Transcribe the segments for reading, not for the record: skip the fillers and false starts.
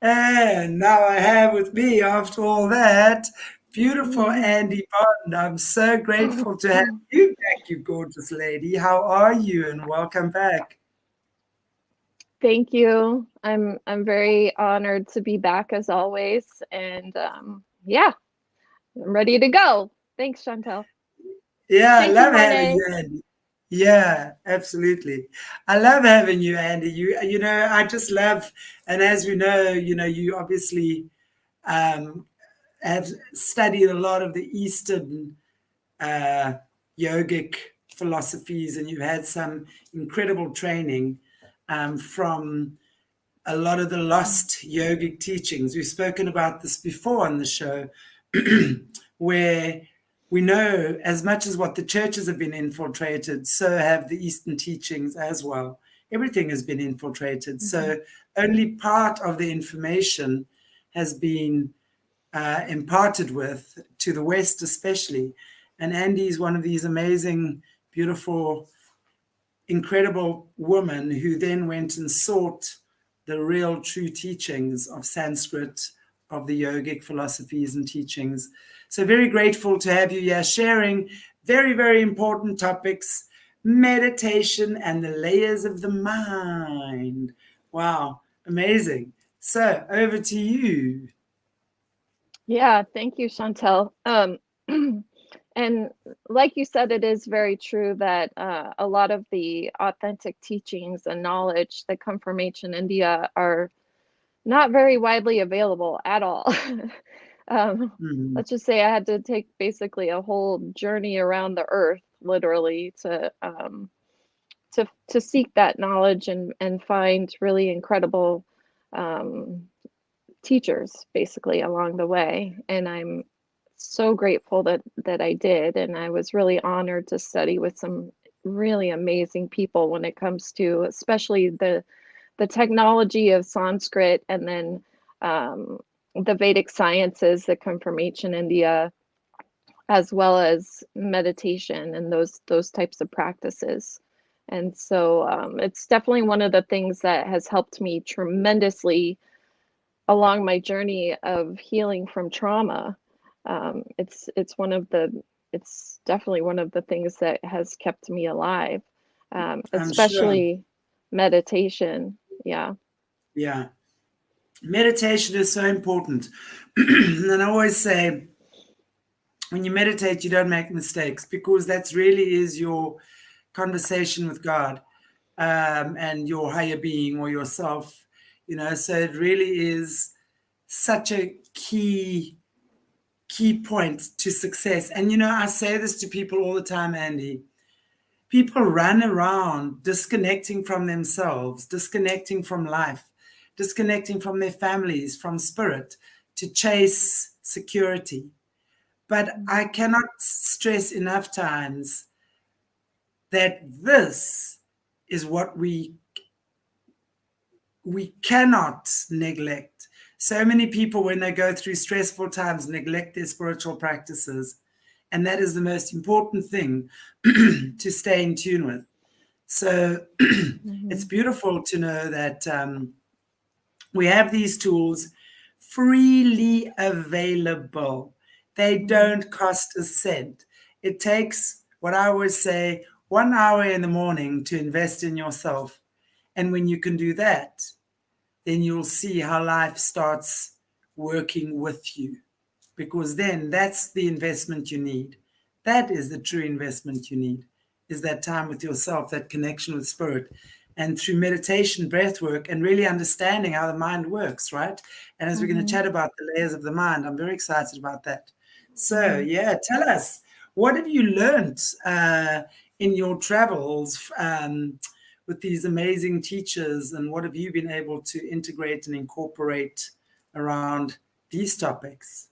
And now I have with me, after all that, beautiful Mhm. Andi Bond. I'm so grateful to have you back, you gorgeous lady. How are you? And welcome back. Thank you. I'm very honored to be back as always, and yeah, I'm ready to go. Thanks, Chantel. Yeah, I Thank you, love having Monet. you, Andy. Yeah, absolutely. I love having you, Andy. You know, I just love, and as we know, you obviously um, have studied a lot of the Eastern uh, yogic philosophies, and you've had some incredible training from a lot of the lost yogic teachings. We've spoken about this before on the show, where we know as much as what the churches have been infiltrated, so have the Eastern teachings as well. Everything has been infiltrated. Mhm. So only part of the information has been imparted with to the West, especially. And Andy is one of these amazing, beautiful, incredible women who then went and sought the real true teachings of Sanskrit, of the yogic philosophies and teachings. So, very grateful to have you here sharing very, very important topics, meditation and the layers of the mind. Wow, amazing. So, over to you. Yeah, thank you, Chantel. And like you said, it is very true that a lot of the authentic teachings and knowledge that come from ancient India are not very widely available at all. Um, Mhm. let's just say I had to take basically a whole journey around the earth, literally, to seek that knowledge and find really incredible um, teachers, basically, along the way. And I'm so grateful that I did, and I was really honored to study with some really amazing people when it comes to, especially the technology of Sanskrit, and then um, the Vedic sciences that come from ancient India, as well as meditation and those types of practices. And so it's definitely one of the things that has helped me tremendously along my journey of healing from trauma. It's one of the it's definitely one of the things that has kept me alive, I'm sure. especially meditation. Yeah. Yeah. Meditation is so important. And I always say, when you meditate, you don't make mistakes because that's really is your conversation with God and your higher being or yourself. So it really is such a key point to success. And I say this to people all the time, Andy. People run around disconnecting from themselves, disconnecting from life, disconnecting from their families, from spirit to chase security. But I cannot stress enough times that this is what we cannot neglect. So many people, when they go through stressful times, neglect their spiritual practices. And that is the most important thing to stay in tune with. So it's Mm-hmm. beautiful to know that we have these tools freely available. They Mm-hmm. don't cost a cent. It takes, what I always say, 1 hour in the morning to invest in yourself. And when you can do that, then you'll see how life starts working with you. Because then that's the investment you need. That is the true investment you need, is that time with yourself, that connection with spirit. And through meditation, breath work, and really understanding how the mind works, right? And as we're going to Mm-hmm. chat about the layers of the mind, I'm very excited about that. So, Mm-hmm. yeah, tell us, what have you learned in your travels with these amazing teachers, and what have you been able to integrate and incorporate around these topics?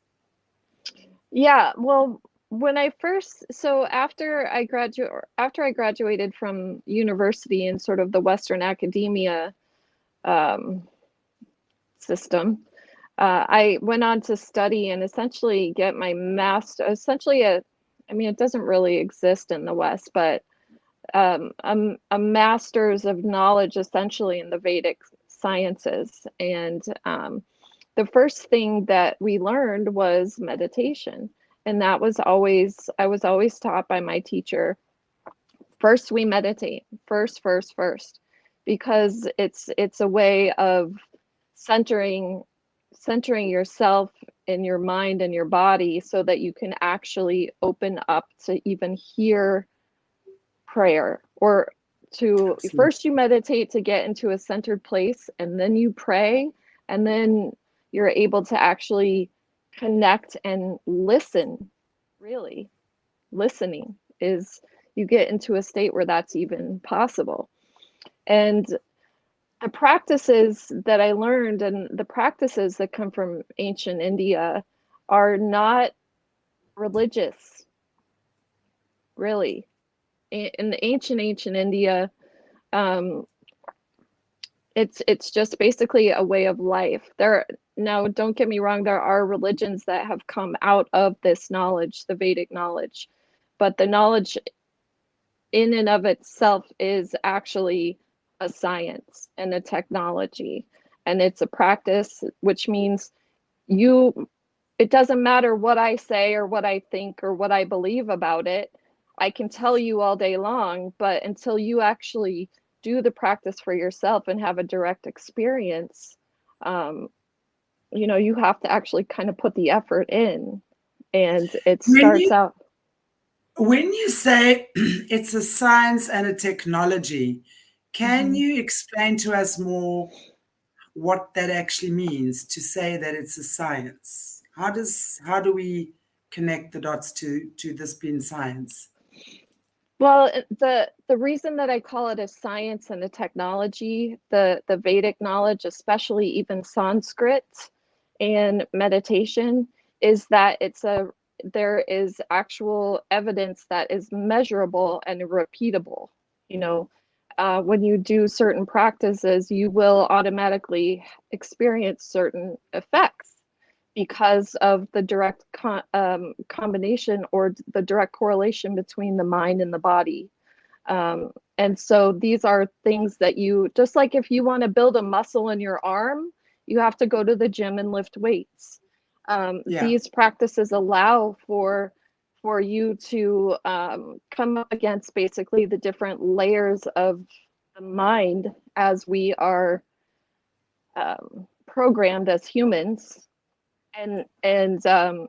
Yeah, well, when I first, so after I graduated from university in sort of the Western academia um, system, I went on to study and essentially get my master, essentially I mean, it doesn't really exist in the West, but a master's of knowledge essentially in the Vedic sciences. And the first thing that we learned was meditation. And that was always, I was always taught by my teacher, first we meditate, first, because it's a way of centering yourself in your mind and your body so that you can actually open up to even hear prayer, or to Absolutely. first you meditate to get into a centered place, and then you pray, and then you're able to actually connect and listen. Really, listening is, you get into a state where that's even possible. And the practices that I learned, and the practices that come from ancient India, are not religious, really. In the ancient India, um, it's just basically a way of life. There, now don't get me wrong, there are religions that have come out of this knowledge, the Vedic knowledge, but the knowledge in and of itself is actually a science and a technology, and it's a practice, which means you, it doesn't matter what I say or what I think or what I believe about it. I can tell you all day long, but until you actually do the practice for yourself and have a direct experience, um, you know, you have to actually kind of put the effort in. And it When starts you out, when you say it's a science and a technology, can mhm. you explain to us more what that actually means to say that it's a science? How do we connect the dots to this being science? Well, the reason that I call it a science and a technology, the Vedic knowledge, especially even Sanskrit and meditation, is that there is actual evidence that is measurable and repeatable. You know, when you do certain practices, you will automatically experience certain effects because of the direct combination, or the direct correlation between the mind and the body. And so these are things that you, just like if you want to build a muscle in your arm, you have to go to the gym and lift weights. Yeah. These practices allow for you to come up against basically the different layers of the mind as we are programmed as humans, and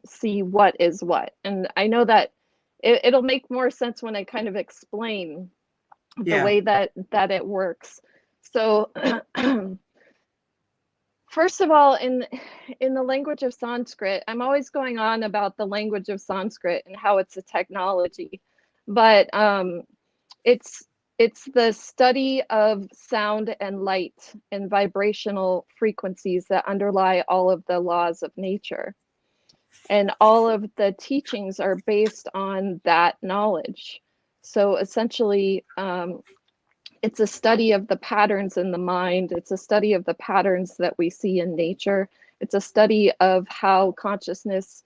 see what is what. And I know that it'll make more sense when I kind of explain the Yeah. way that it works. So first of all, in the language of Sanskrit, I'm always going on about the language of Sanskrit and how it's a technology, but it's it's the study of sound and light and vibrational frequencies that underlie all of the laws of nature. And all of the teachings are based on that knowledge. So essentially, it's a study of the patterns in the mind. It's a study of the patterns that we see in nature. It's a study of how consciousness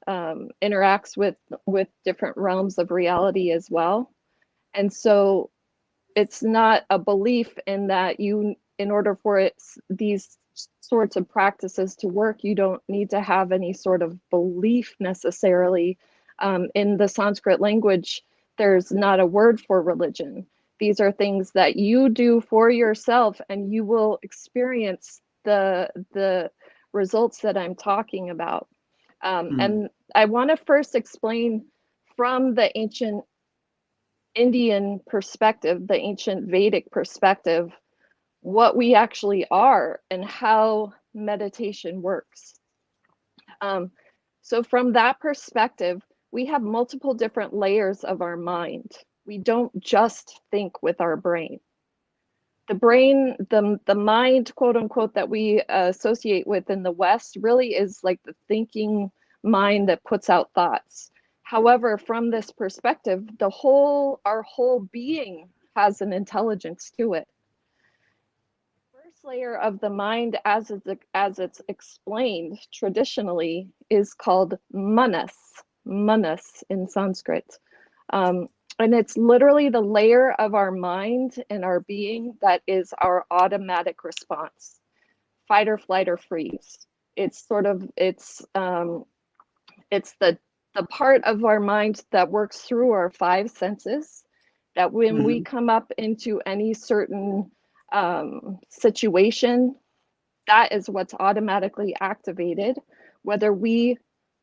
interacts with different realms of reality as well. And so it's not a belief in that you, in order for these sorts of practices to work, you don't need to have any sort of belief necessarily. In the Sanskrit language, there's not a word for religion. These are things that you do for yourself, and you will experience the results that I'm talking about. Mm. And I want to first explain from the ancient Indian perspective, the ancient Vedic perspective, what we actually are and how meditation works. Um, so, from that perspective, we have multiple different layers of our mind. We don't just think with our brain. The brain, the mind, quote unquote, that we associate with in the West really is like the thinking mind that puts out thoughts. However, from this perspective, our whole being has an intelligence to it. First layer of the mind, as it's explained traditionally, is called manas in Sanskrit. Um, and it's literally the layer of our mind and our being that is our automatic response, fight or flight or freeze. It's sort of, it's the part of our mind that works through our five senses, that when we Mhm. come up into any certain situation, that is what's automatically activated, whether we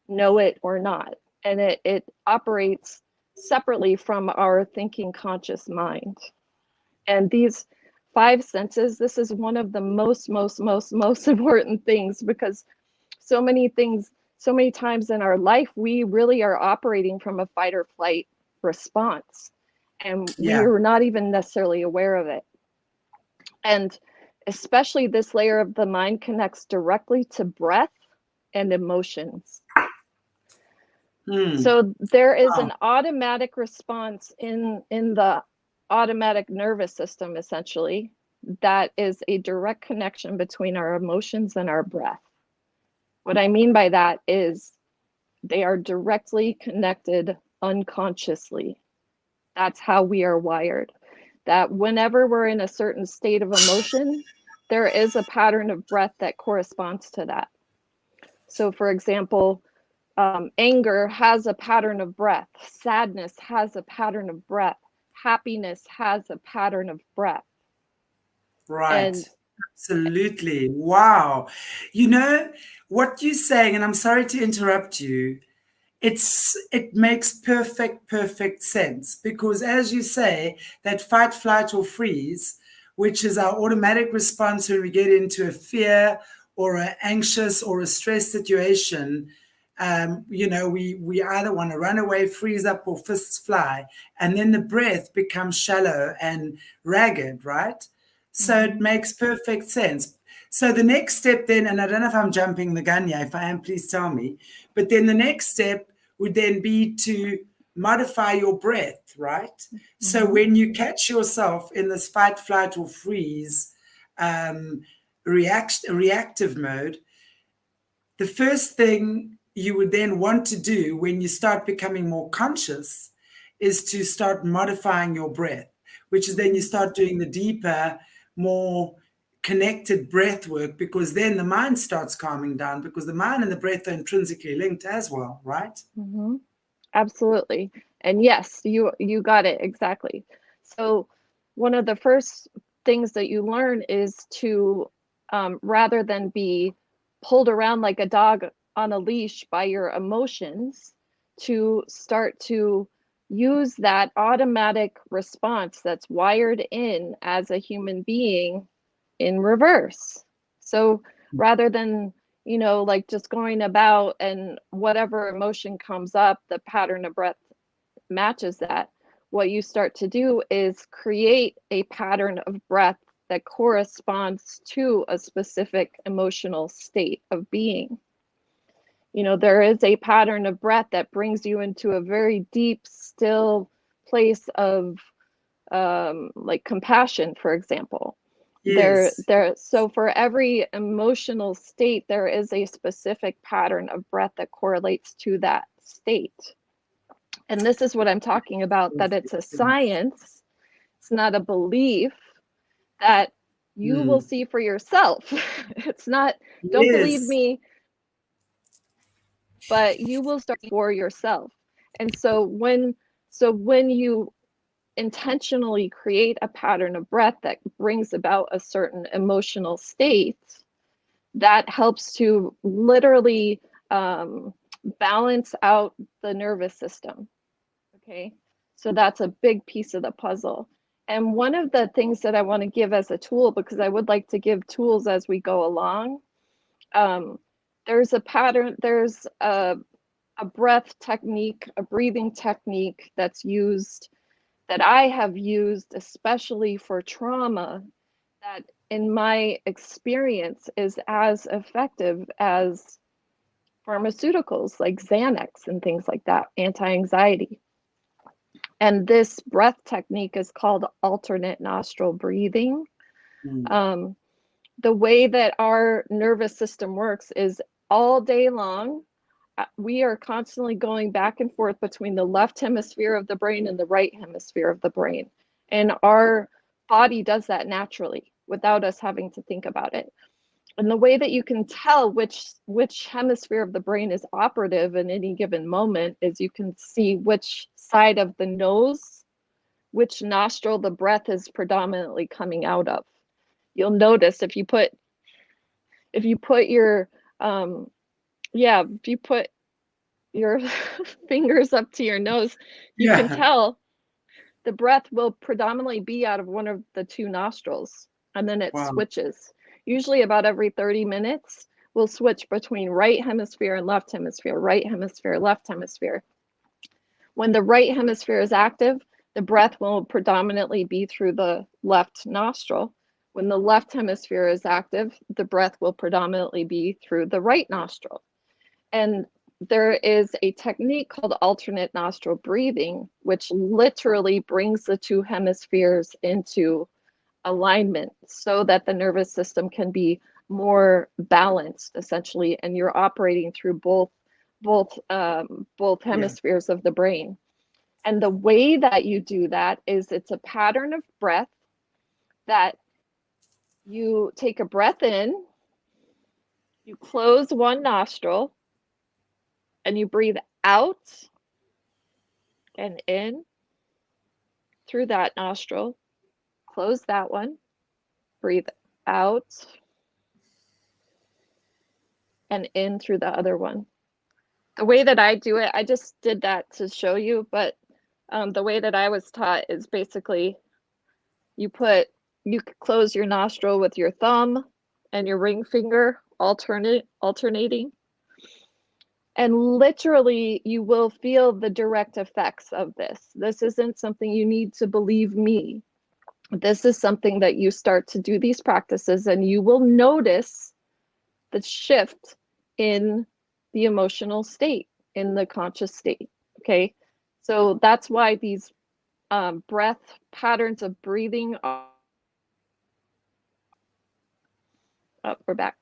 know it or not. And it operates separately from our thinking conscious mind. And these five senses, this is one of the most important things, because so many things, so many times in our life, we really are operating from a fight or flight response. And we Yeah. are not even necessarily aware of it. And especially this layer of the mind connects directly to breath and emotions. Mm. So there is Wow. an automatic response in the automatic nervous system, essentially, that is a direct connection between our emotions and our breath. What I mean by that is they are directly connected unconsciously. That's how we are wired. That whenever we're in a certain state of emotion, there is a pattern of breath that corresponds to that. So, for example, anger has a pattern of breath, sadness has a pattern of breath, happiness has a pattern of breath. Right. And Absolutely. Wow. You know what you're saying, and I'm sorry to interrupt you. It makes perfect sense because, as you say, that fight, flight, or freeze, which is our automatic response when we get into a fear or an anxious or a stress situation. We either want to run away, freeze up, or fists fly, and then the breath becomes shallow and ragged, right? So it mm-hmm, makes perfect sense. So the next step then, and I don't know if I'm jumping the gun here, if I am, please tell me, but then the next step would then be to modify your breath, right? So mm-hmm, when you catch yourself in this fight, flight, or freeze um, reactive mode, the first thing you would then want to do when you start becoming more conscious is to start modifying your breath, which is then you mm-hmm. start doing the deeper, more connected breath work, because then the mind starts calming down, because the mind and the breath are intrinsically linked as well, right? Mm-hmm. Absolutely. And yes, you got it exactly. So one of the first things that you learn is to rather than be pulled around like a dog on a leash by your emotions, to start to use that automatic response that's wired in as a human being in reverse. So rather than, like just going about and whatever emotion comes up, the pattern of breath matches that. What you start to do is create a pattern of breath that corresponds to a specific emotional state of being. There is a pattern of breath that brings you into a very deep, still place of like compassion, for example. Yes. So for every emotional state, there is a specific pattern of breath that correlates to that state. And this is what I'm talking about, that it's a science, it's not a belief, that you will Mm. see for yourself. It's not, don't believe Yes. me, but you will start for yourself. And so when you intentionally create a pattern of breath that brings about a certain emotional state, that helps to literally balance out the nervous system. Okay. So that's a big piece of the puzzle. And one of the things that I want to give as a tool, because I would like to give tools as we go along, um, there's a pattern, there's a breath technique, a breathing technique that's used, that I have used especially for trauma, that in my experience is as effective as pharmaceuticals like Xanax and things like that, anti-anxiety. And this breath technique is called alternate nostril breathing. Mm. Um, the way that our nervous system works is all day long, we are constantly going back and forth between the left hemisphere of the brain and the right hemisphere of the brain. And our body does that naturally without us having to think about it. And the way that you can tell which hemisphere of the brain is operative in any given moment is you can see which side of the nose, which nostril the breath is predominantly coming out of. You'll notice if you put your if you put your fingers up to your nose, you can Yeah. tell the breath will predominantly be out of one of the two nostrils, and then it Wow. switches. Usually about every 30 minutes, we'll switch between right hemisphere and left hemisphere, right hemisphere, left hemisphere. When the right hemisphere is active, the breath will predominantly be through the left nostril. When the left hemisphere is active, the breath will predominantly be through the right nostril. And there is a technique called alternate nostril breathing, which literally brings the two hemispheres into alignment so that the nervous system can be more balanced, essentially, and you're operating through both Yeah. hemispheres of the brain. And the way that you do that is it's a pattern of breath that you take a breath in, you close one nostril, and you breathe out and in through that nostril, close that one, breathe out and in through the other one. The way that I do it, I just did that to show you, but the way that I was taught is basically you close your nostril with your thumb and your ring finger alternating. And literally, you will feel the direct effects of this. This isn't something you need to believe me. This is something that you start to do these practices and you will notice the shift in the emotional state, in the conscious state. Okay. So that's why these breath patterns of breathing are, oh, we're back.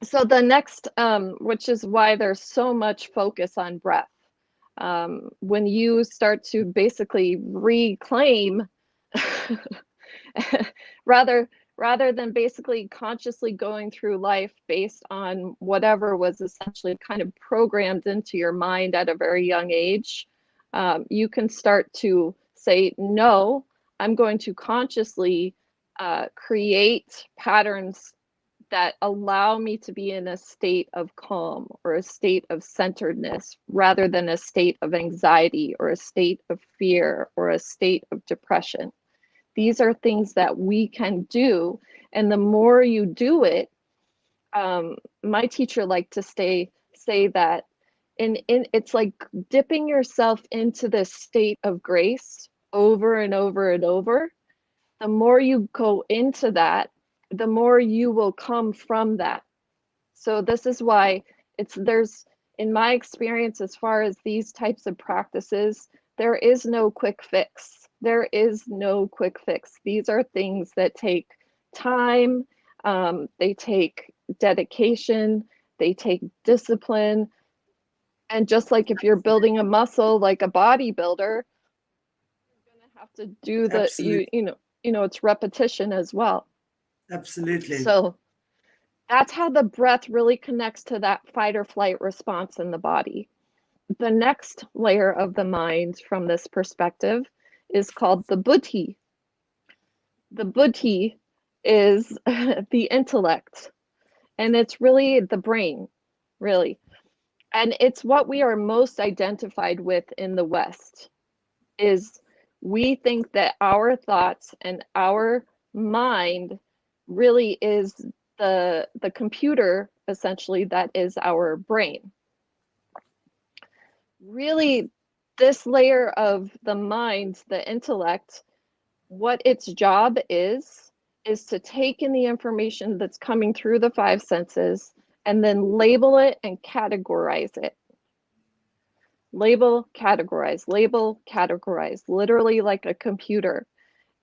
So the next, which is why there's so much focus on breath. When you start to basically reclaim rather than basically consciously going through life based on whatever was essentially kind of programmed into your mind at a very young age, you can start to say, no, I'm going to consciously create patterns that allow me to be in a state of calm or a state of centeredness rather than a state of anxiety or a state of fear or a state of depression. These are things that we can do. And the more you do it, my teacher liked to say that it's like dipping yourself into this state of grace over and over and over. The more you go into that, the more you will come from that. So this is why there's, in my experience, as far as these types of practices, there is no quick fix. There is no quick fix. These are things that take time, they take dedication, they take discipline. And just like if you're building a muscle like a bodybuilder, you're gonna have to do Absolutely. it's repetition as well. Absolutely. So that's how the breath really connects to that fight or flight response in the body. The next layer of the mind from this perspective is called the buddhi. The buddhi is the intellect, and it's really the brain, really. And it's what we are most identified with in the West, is we think that our thoughts and our mind really is the computer, essentially, that is our brain. Really, this layer of the mind, the intellect, what its job is to take in the information that's coming through the five senses and then label it and categorize it. Label, categorize, literally like a computer.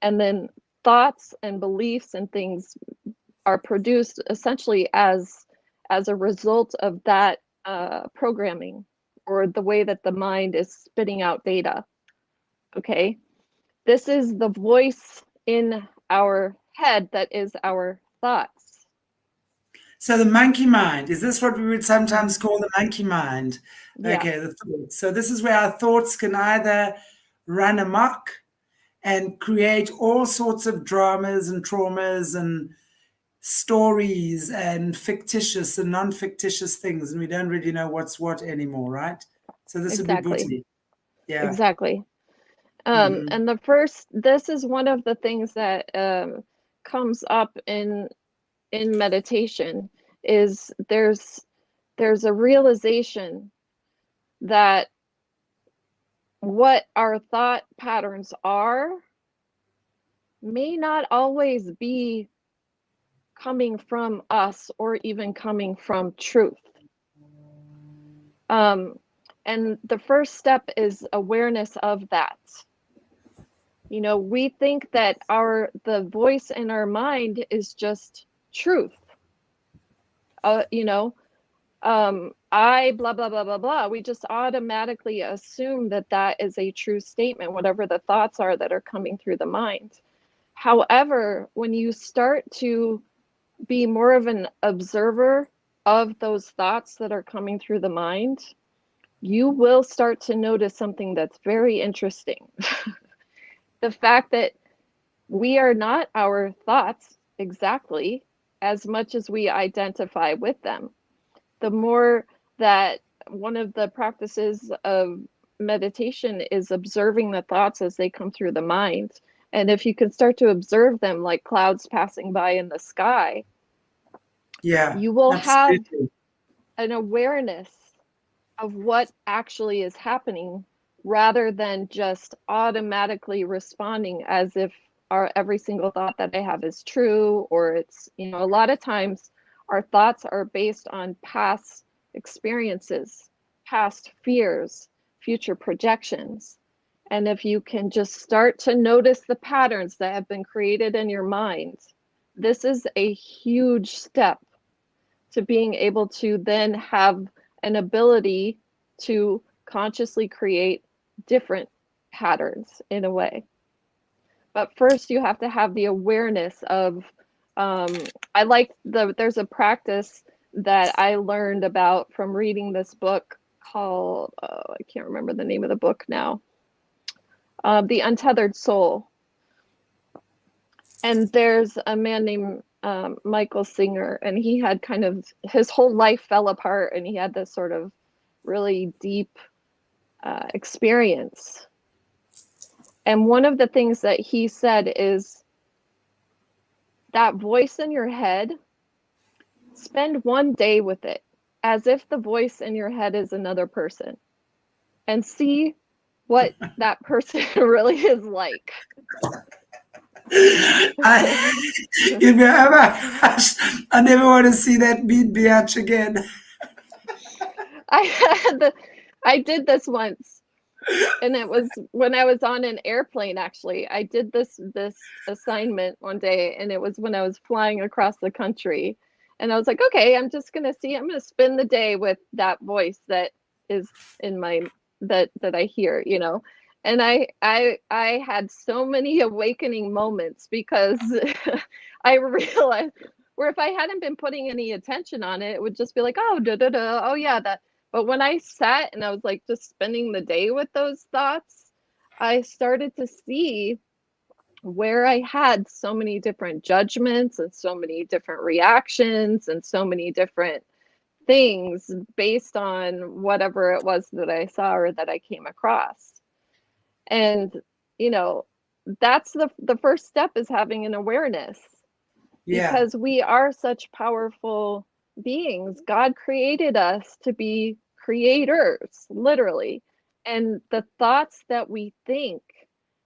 And then thoughts and beliefs and things are produced essentially as a result of that programming, or the way that the mind is spitting out data. Okay, this is the voice in our head that is our thoughts. So the monkey mind, is this what we would sometimes call the monkey mind? Yeah, Okay, the thoughts. So this is where our thoughts can either run amok and create all sorts of dramas and traumas and stories and fictitious and non-fictitious things, and we don't really know what's what anymore, right? So this would be exactly. booty. Yeah. Exactly. Hmm. And this is one of the things that comes up in meditation is there's a realization that what our thought patterns are may not always be coming from us or even coming from truth. Um, and the first step is awareness of that. You know, we think that the voice in our mind is just truth. You know, I blah blah blah blah blah. We just automatically assume that that is a true statement, whatever the thoughts are that are coming through the mind. However, when you start to be more of an observer of those thoughts that are coming through the mind, you will start to notice something that's very interesting. The fact that we are not our thoughts exactly as much as we identify with them. The more that one of the practices of meditation is observing the thoughts as they come through the mind. And if you can start to observe them like clouds passing by in the sky, Yeah, you will have absolutely. an awareness of what actually is happening rather than just automatically responding as if every single thought that I have is true, or it's, you know, a lot of times our thoughts are based on past experiences, past fears, future projections. And if you can just start to notice the patterns that have been created in your mind, this is a huge step to being able to then have an ability to consciously create different patterns in a way. But first, you have to have the awareness of. I like there's a practice that I learned about from reading this book called, I can't remember the name of the book now, The Untethered Soul. And there's a man named Michael Singer, and he had kind of his whole life fell apart, and he had this sort of really deep experience. And one of the things that he said is that voice in your head, spend one day with it as if the voice in your head is another person and see what that person really is like. I, you know, I never want to see that mean biatch again. I had I did this once, and it was when I was on an airplane. Actually, I did this assignment one day, and it was when I was flying across the country, and I was like, okay, I'm gonna spend the day with that voice that is in my that I hear, you know. And I had so many awakening moments because I realized where if I hadn't been putting any attention on it, it would just be like, oh, da da da, oh yeah, that. But when I sat and I was like just spending the day with those thoughts, I started to see where I had so many different judgments and so many different reactions and so many different things based on whatever it was that I saw or that I came across. And, you know, that's the first step is having an awareness Yeah. because we are such powerful beings. God created us to be creators, literally. And the thoughts that we think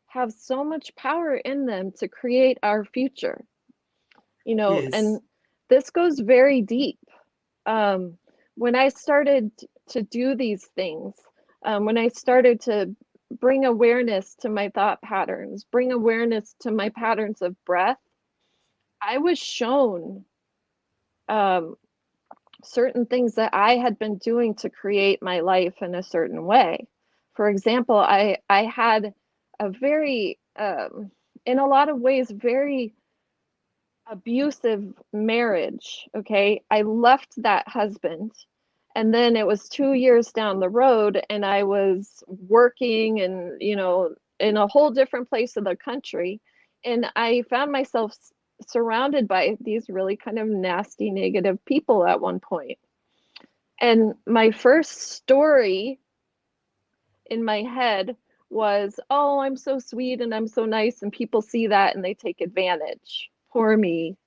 have so much power in them to create our future, you know, and Yes. this goes very deep. Um, when I started to do these things, when I started to bring awareness to my thought patterns, bring awareness to my patterns of breath, I was shown um, certain things that I had been doing to create my life in a certain way. For example, I had a very, in a lot of ways, very abusive marriage. Okay. I left that husband. And then it was 2 years down the road, and I was working and, in a whole different place of the country. And I found myself surrounded by these really kind of nasty, negative people at one point. And my first story in my head was, oh, I'm so sweet and I'm so nice, and people see that and they take advantage. Poor me,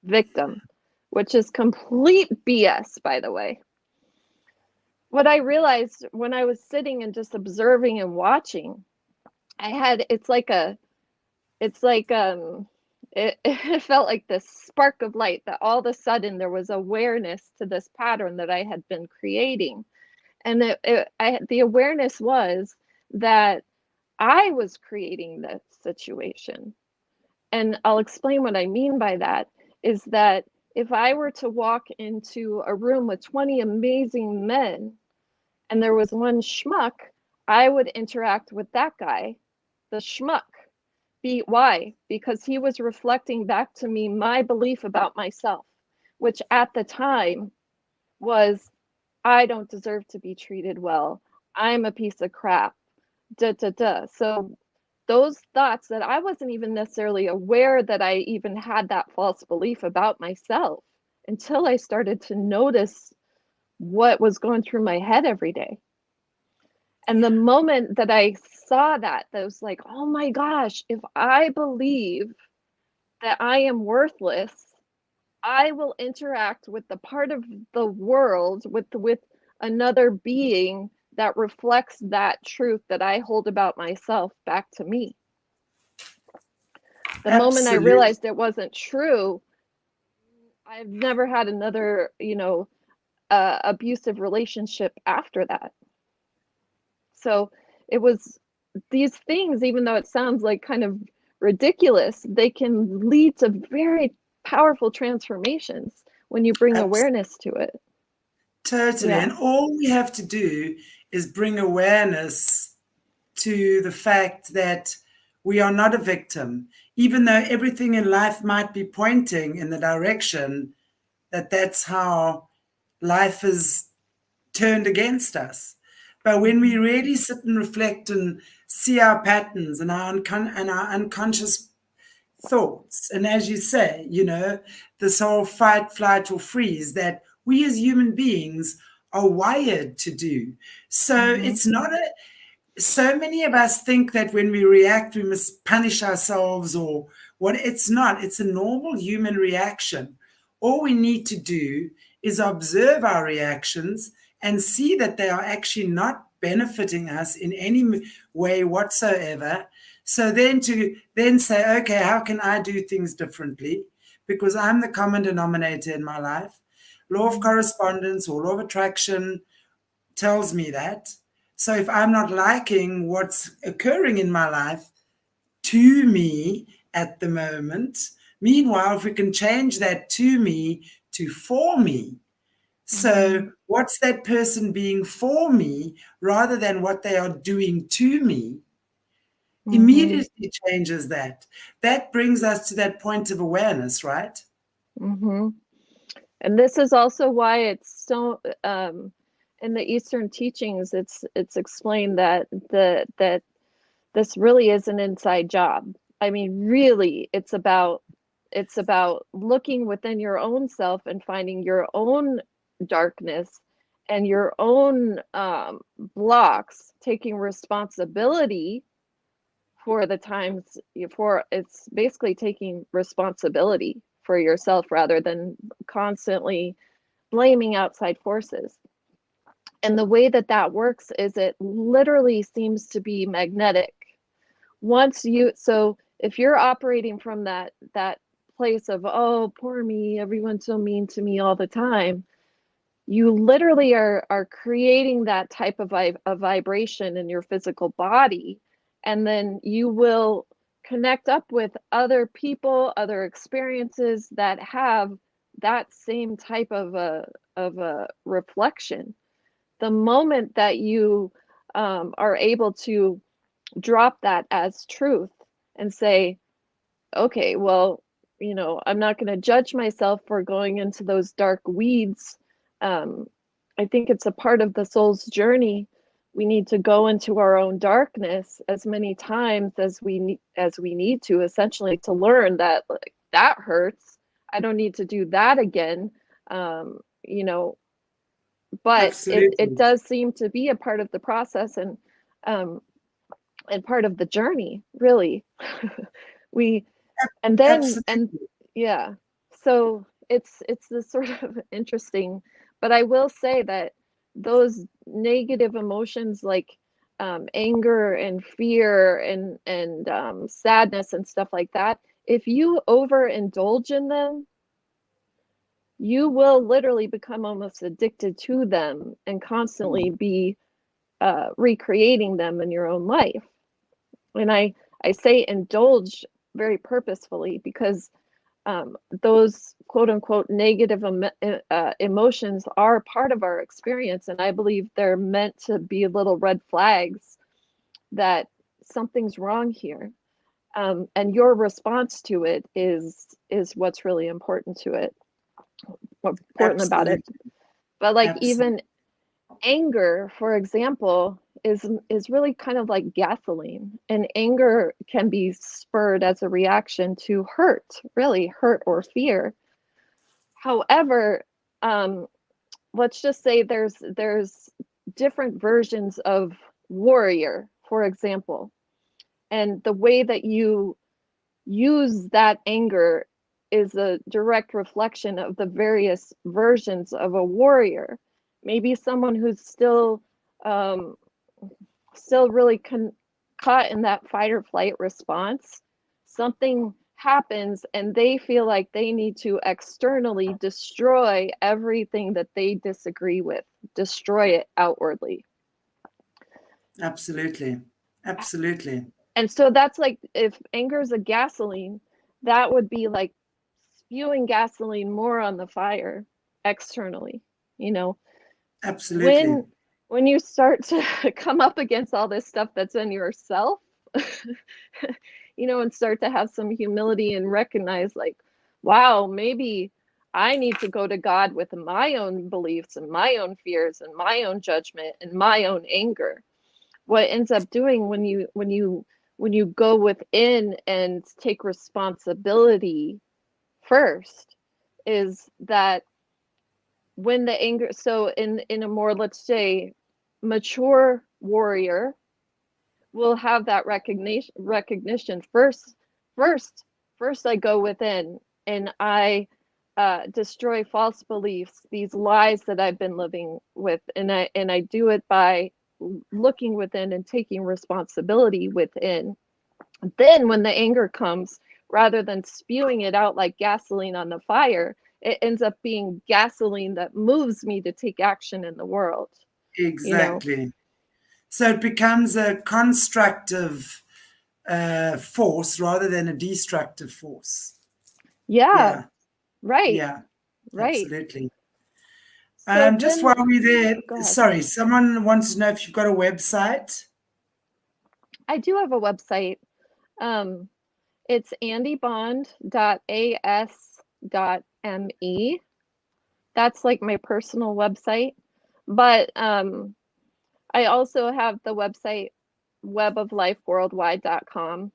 victim, which is complete BS, by the way. What I realized when I was sitting and just observing and watching, it's like it felt like this spark of light that all of a sudden there was awareness to this pattern that I had been creating. And the awareness was that I was creating this situation. And I'll explain what I mean by that is that if I were to walk into a room with 20 amazing men and there was one schmuck, I would interact with that guy, the schmuck. Why? Because he was reflecting back to me my belief about myself, which at the time was, I don't deserve to be treated well. I'm a piece of crap. Da, da, da. So those thoughts that I wasn't even necessarily aware that I even had that false belief about myself until I started to notice what was going through my head every day. And the moment that I saw that was like, oh my gosh, if I believe that I am worthless, I will interact with the part of the world, with another being that reflects that truth that I hold about myself back to me. The moment I Absolutely. realized it wasn't true, I've never had another, abusive relationship after that. So it was these things, even though it sounds like kind of ridiculous, they can lead to very powerful transformations when you bring awareness to it. Totally. Yeah. And all we have to do is bring awareness to the fact that we are not a victim, even though everything in life might be pointing in the direction that that's how life is turned against us. But when we really sit and reflect and see our patterns and our unconscious thoughts, and as you say, this whole fight, flight, or freeze that we as human beings are wired to do. So Mm-hmm. it's not a so many of us think that when we react, we must punish ourselves or what. It's not. It's a normal human reaction. All we need to do is observe our reactions and see that they are actually not benefiting us in any way whatsoever. So then to then say, okay, how can I do things differently? Because I'm the common denominator in my life. Law of correspondence or law of attraction tells me that. So if I'm not liking what's occurring in my life to me at the moment, meanwhile, if we can change that to me to for me. Mm-hmm. So what's that person being for me rather than what they are doing to me? Mm-hmm. Immediately changes that. That brings us to that point of awareness, right? Mm-hmm. And this is also why it's so in the Eastern teachings, it's explained that that this really is an inside job. I mean, really, it's about looking within your own self and finding your own darkness and your own blocks, taking responsibility for the times for it's basically taking responsibility for yourself rather than constantly blaming outside forces. And the way that that works is it literally seems to be magnetic. So if you're operating from that place of, oh, poor me, everyone's so mean to me all the time, you literally are creating that type of a vibration in your physical body, and then you will connect up with other people, other experiences that have that same type of a reflection. The moment that you are able to drop that as truth and say, okay, well, you know, I'm not going to judge myself for going into those dark weeds. I think it's a part of the soul's journey. We need to go into our own darkness as many times as we need to, essentially, to learn that, like, that hurts. I don't need to do that again. You know, but it Absolutely. does seem to be a part of the process, um, and part of the journey, really. we and then and Absolutely. yeah, so it's this sort of interesting, but I will say that those negative emotions, like anger and fear and sadness and stuff like that, if you overindulge in them, you will literally become almost addicted to them and constantly be recreating them in your own life. And I say indulge very purposefully, because those quote unquote negative emotions are part of our experience. And I believe they're meant to be little red flags that something's wrong here. And your response to it is what's really important to it, what's important about it. Absolutely. But like Absolutely. even anger, for example, is really kind of like gasoline, and anger can be spurred as a reaction to hurt, really hurt or fear. However, um, let's just say there's different versions of warrior, for example, and the way that you use that anger is a direct reflection of the various versions of a warrior. Maybe someone who's um, still really caught in that fight or flight response. Something happens and they feel like they need to externally destroy everything that they disagree with, destroy it outwardly. Absolutely. Absolutely. And so that's like, if anger is a gasoline, that would be like spewing gasoline more on the fire externally. You know, Absolutely. when when you start to come up against all this stuff that's in yourself, you know, and start to have some humility and recognize, like, wow, maybe I need to go to God with my own beliefs and my own fears and my own judgment and my own anger. What ends up doing when you go within and take responsibility first is that when the anger, so in a more, let's say, mature warrior, will have that recognition first first I go within and I destroy false beliefs, these lies that I've been living with, and I do it by looking within and taking responsibility within. Then when the anger comes, rather than spewing it out like gasoline on the fire, it ends up being gasoline that moves me to take action in the world, you know. Exactly. So it becomes a constructive force rather than a destructive force. Yeah, Yeah. right, Yeah. right. Absolutely. So Just then, while we're go there, ahead. sorry, someone wants to know if you've got a website. I do have a website. Um, it's andybond.as.me. That's like my personal website. But I also have the website weboflifeworldwide.com,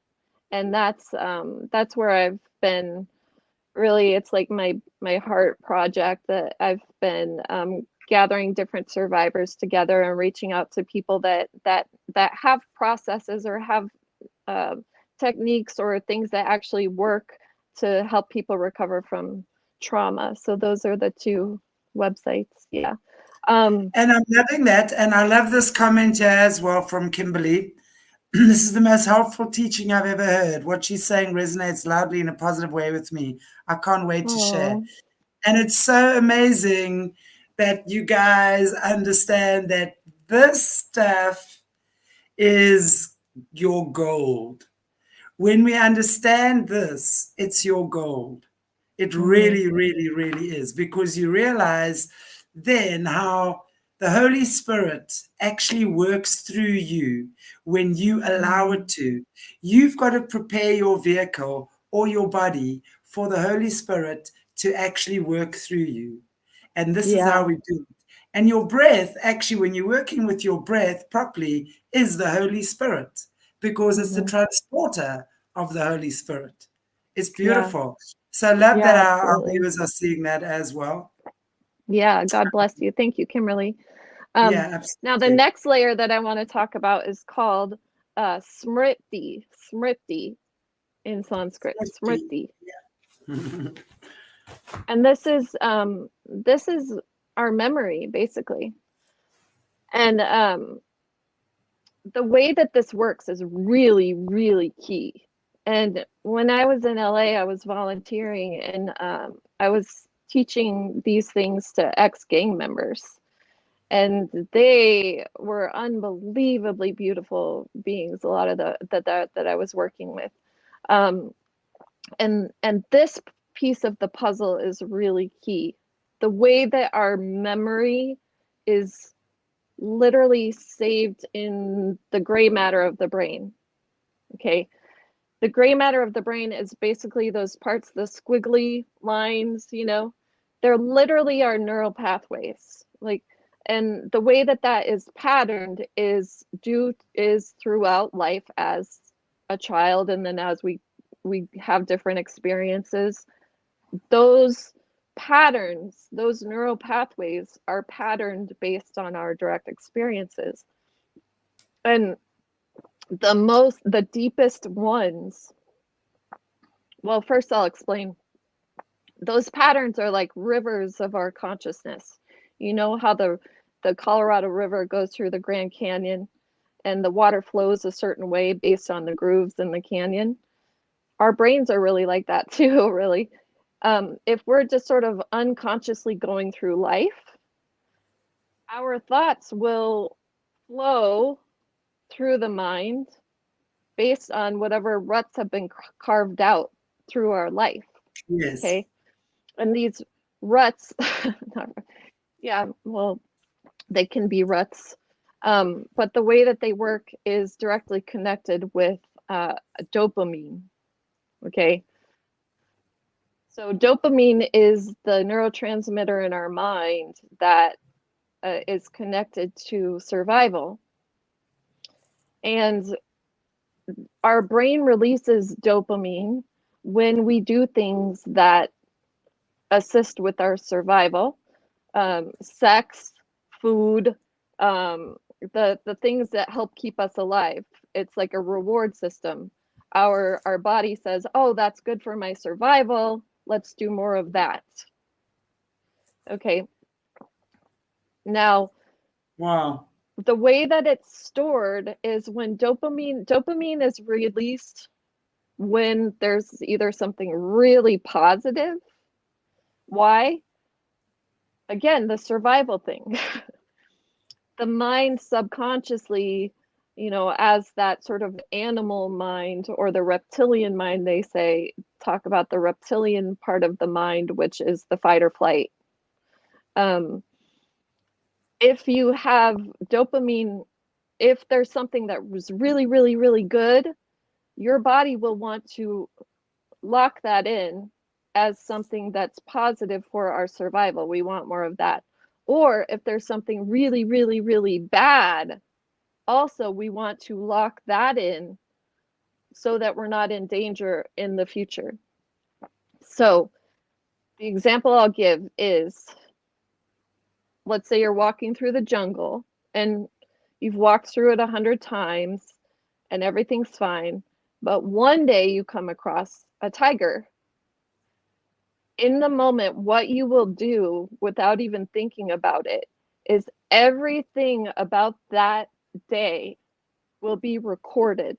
and that's where I've been, really, it's like my heart project, that I've been gathering different survivors together and reaching out to people that have processes or have uh, techniques or things that actually work to help people recover from trauma. So those are the two websites. Yeah. Um, And I'm loving that. And I love this comment here as well from Kimberly. This is the most helpful teaching I've ever heard. What she's saying resonates loudly in a positive way with me. I can't wait to share. oh, And it's so amazing that you guys understand that this stuff is your gold. When we understand this, it's your gold. It mhm, really, really, really is, because you realize then how the Holy Spirit actually works through you when you allow mhm, it to. You've got to prepare your vehicle or your body for the Holy Spirit to actually work through you. And this is how Yeah. we do it. And your breath, actually, when you're working with your breath properly, is the Holy Spirit, because it's the Hmm. transporter of the Holy Spirit. It's Yeah. beautiful. So I love that Yeah, our absolutely. viewers are seeing that as well. Yeah, God bless you. Thank you, Kimberly. Um, Yeah, Now the absolutely. next layer that I want to talk about is called smriti, smriti in Sanskrit, smriti. And this is our memory basically. And the way that this works is really, really key. And when I was in LA, I was volunteering and I was teaching these things to ex-gang members. And they were unbelievably beautiful beings, a lot of that I was working with. Um, and this piece of the puzzle is really key. The way that our memory is literally saved in the gray matter of the brain. Okay. The gray matter of the brain is basically those parts, the squiggly lines, they're literally our neural pathways. Like, and the way that that is patterned is throughout life as a child, and then as we have different experiences, those patterns, those neural pathways are patterned based on our direct experiences. And the deepest ones, well, first I'll explain. Those patterns are like rivers of our consciousness. You know how the Colorado River goes through the Grand Canyon and the water flows a certain way based on the grooves in the canyon? Our brains are really like that too, really. If we're just sort of unconsciously going through life, our thoughts will flow through the mind based on whatever ruts have been carved out through our life. Yes. Okay. And these ruts, yeah, well, they can be ruts. But the way that they work is directly connected with dopamine. Okay. So, dopamine is the neurotransmitter in our mind that is connected to survival. And our brain releases dopamine when we do things that assist with our survival, sex, food, the things that help keep us alive. It's like a reward system. Our body says, "Oh, that's good for my survival. Let's do more of that." Okay. Now, Wow. the way that it's stored is when dopamine is released when there's either something really positive. Why? Again, the survival thing. The mind subconsciously, as that sort of animal mind or the reptilian mind, they say, talk about the reptilian part of the mind, which is the fight or flight. Um, if you have dopamine, if there's something that was really, really, really good, your body will want to lock that in as something that's positive for our survival. We want more of that. Or if there's something really, really, really bad, also we want to lock that in so that we're not in danger in the future. So the example I'll give is, let's say you're walking through the jungle and you've walked through it 100 times and everything's fine, but one day you come across a tiger. In the moment, what you will do without even thinking about it is everything about that day will be recorded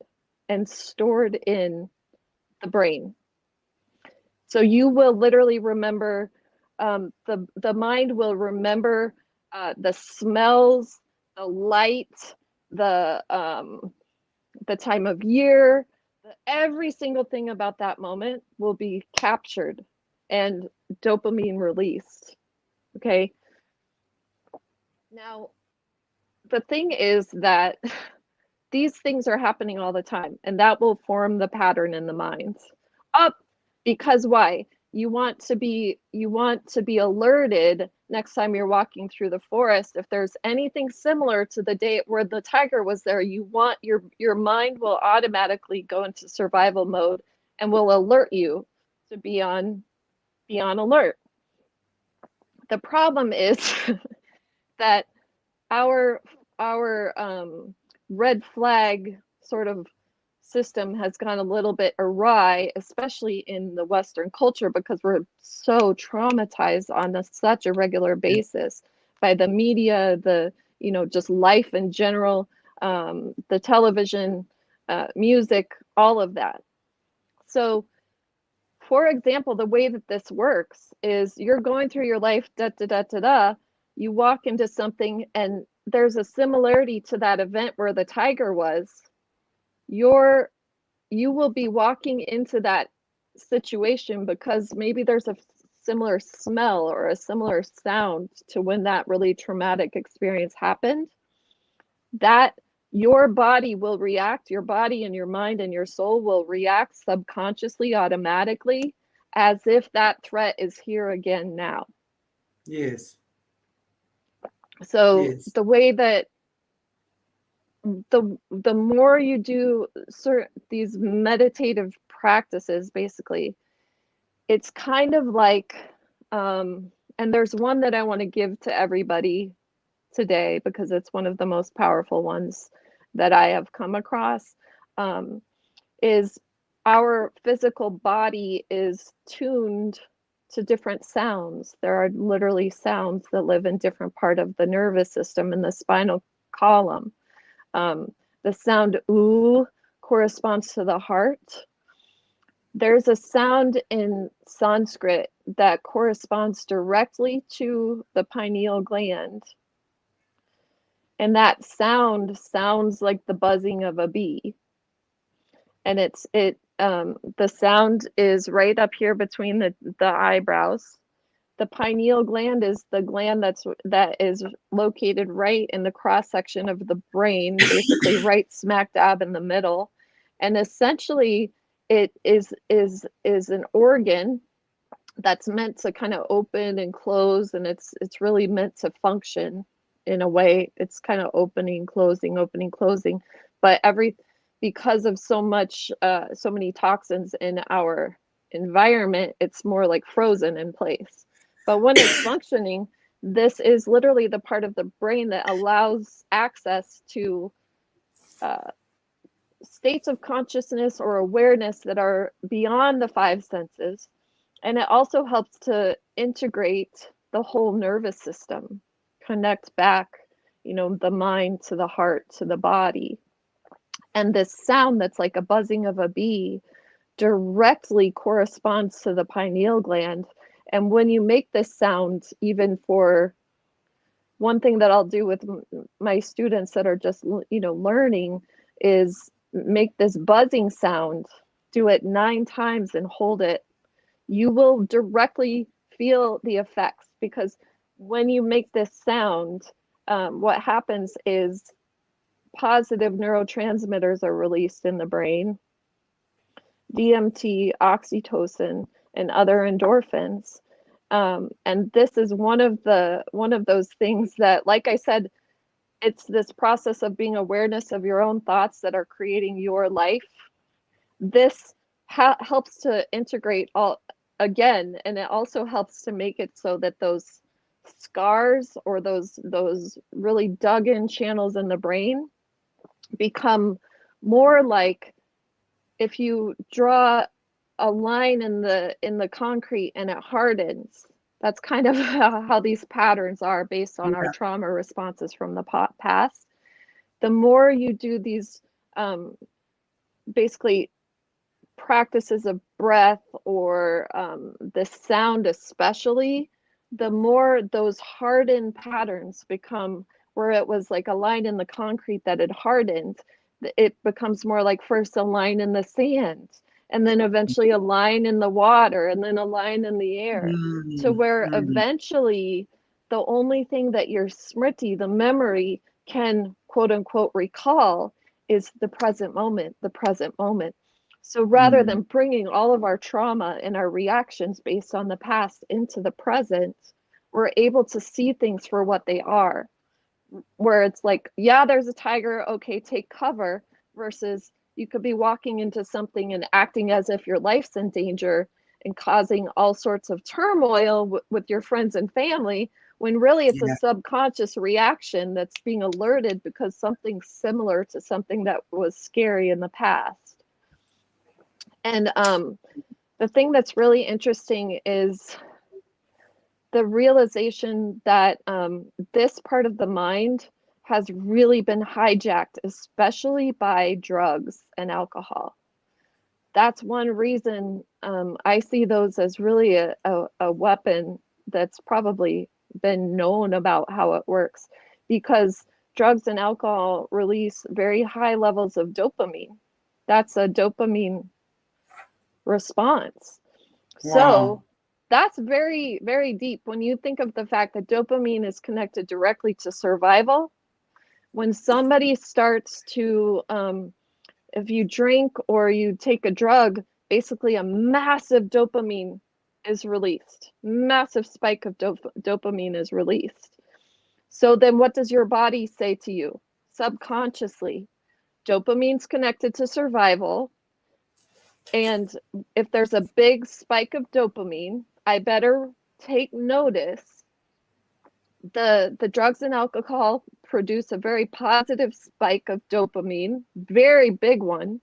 and stored in the brain. So you will literally remember, the mind will remember the smells, the light, the time of year, every single thing about that moment will be captured and dopamine released. Okay. Now, the thing is that these things are happening all the time, and that will form the pattern in the mind. Up, Because why? You want to be alerted next time you're walking through the forest. If there's anything similar to the day where the tiger was there, your mind will automatically go into survival mode and will alert you to be on alert. The problem is that our red flag sort of system has gone a little bit awry, especially in the Western culture, because we're so traumatized on such a regular basis by the media, just life in general, the television, music, all of that. So, for example, the way that this works is you're going through your life, da da da da da. You walk into something, and there's a similarity to that event where the tiger was. You will be walking into that situation because maybe there's a similar smell or a similar sound to when that really traumatic experience happened. That your body will react, your body and your mind and your soul will react subconsciously, automatically, as if that threat is here again now. Yes. So Yes. the way that the more you do these meditative practices, basically, it's kind of like, and there's one that I want to give to everybody today because it's one of the most powerful ones that I have come across, is our physical body is tuned to different sounds. There are literally sounds that live in different part of the nervous system in the spinal column. The sound ooh corresponds to the heart. There's a sound in Sanskrit that corresponds directly to the pineal gland. And that sound sounds like the buzzing of a bee. And the sound is right up here between the eyebrows. The pineal gland is the gland that is located right in the cross section of the brain, basically right smack dab in the middle. And essentially it is an organ that's meant to kind of open and close, and it's really meant to function in a way. It's kind of opening, closing, but because of so many toxins in our environment, it's more like frozen in place. But when it's functioning, this is literally the part of the brain that allows access to states of consciousness or awareness that are beyond the five senses. And it also helps to integrate the whole nervous system, connect back, the mind to the heart, to the body. And this sound that's like a buzzing of a bee directly corresponds to the pineal gland. And when you make this sound, even for one thing that I'll do with my students that are just, learning, is make this buzzing sound, do it 9 times and hold it. You will directly feel the effects, because when you make this sound, what happens is positive neurotransmitters are released in the brain, DMT, oxytocin, and other endorphins. And this is one of those things that, like I said, it's this process of being awareness of your own thoughts that are creating your life. This helps to integrate all again, and it also helps to make it so that those scars or those really dug in channels in the brain become more like, if you draw a line in the concrete and it hardens. That's kind of how these patterns are based on our trauma responses from the past. The more you do these basically practices of breath or the sound especially, the more those hardened patterns become, where it was like a line in the concrete that had hardened, it becomes more like first a line in the sand, and then eventually a line in the water, and then a line in the air, to where eventually the only thing that your smriti, the memory, can quote unquote recall is the present moment, So rather than bringing all of our trauma and our reactions based on the past into the present, we're able to see things for what they are. Where it's like, yeah, there's a tiger, okay, take cover, versus you could be walking into something and acting as if your life's in danger and causing all sorts of turmoil with your friends and family, when really it's a Yeah. subconscious reaction that's being alerted because something similar to something that was scary in the past. And the thing that's really interesting is the realization that this part of the mind has really been hijacked, especially by drugs and alcohol. That's one reason I see those as really a weapon that's probably been known about how it works, because drugs and alcohol release very high levels of dopamine. That's a dopamine response. Wow. So that's very, very deep. When you think of the fact that dopamine is connected directly to survival, when somebody starts to, if you drink or you take a drug, basically a massive dopamine is released. Massive spike of dopamine is released. So then what does your body say to you? Subconsciously, dopamine's connected to survival. And if there's a big spike of dopamine, I better take notice. The drugs and alcohol produce a very positive spike of dopamine, very big one.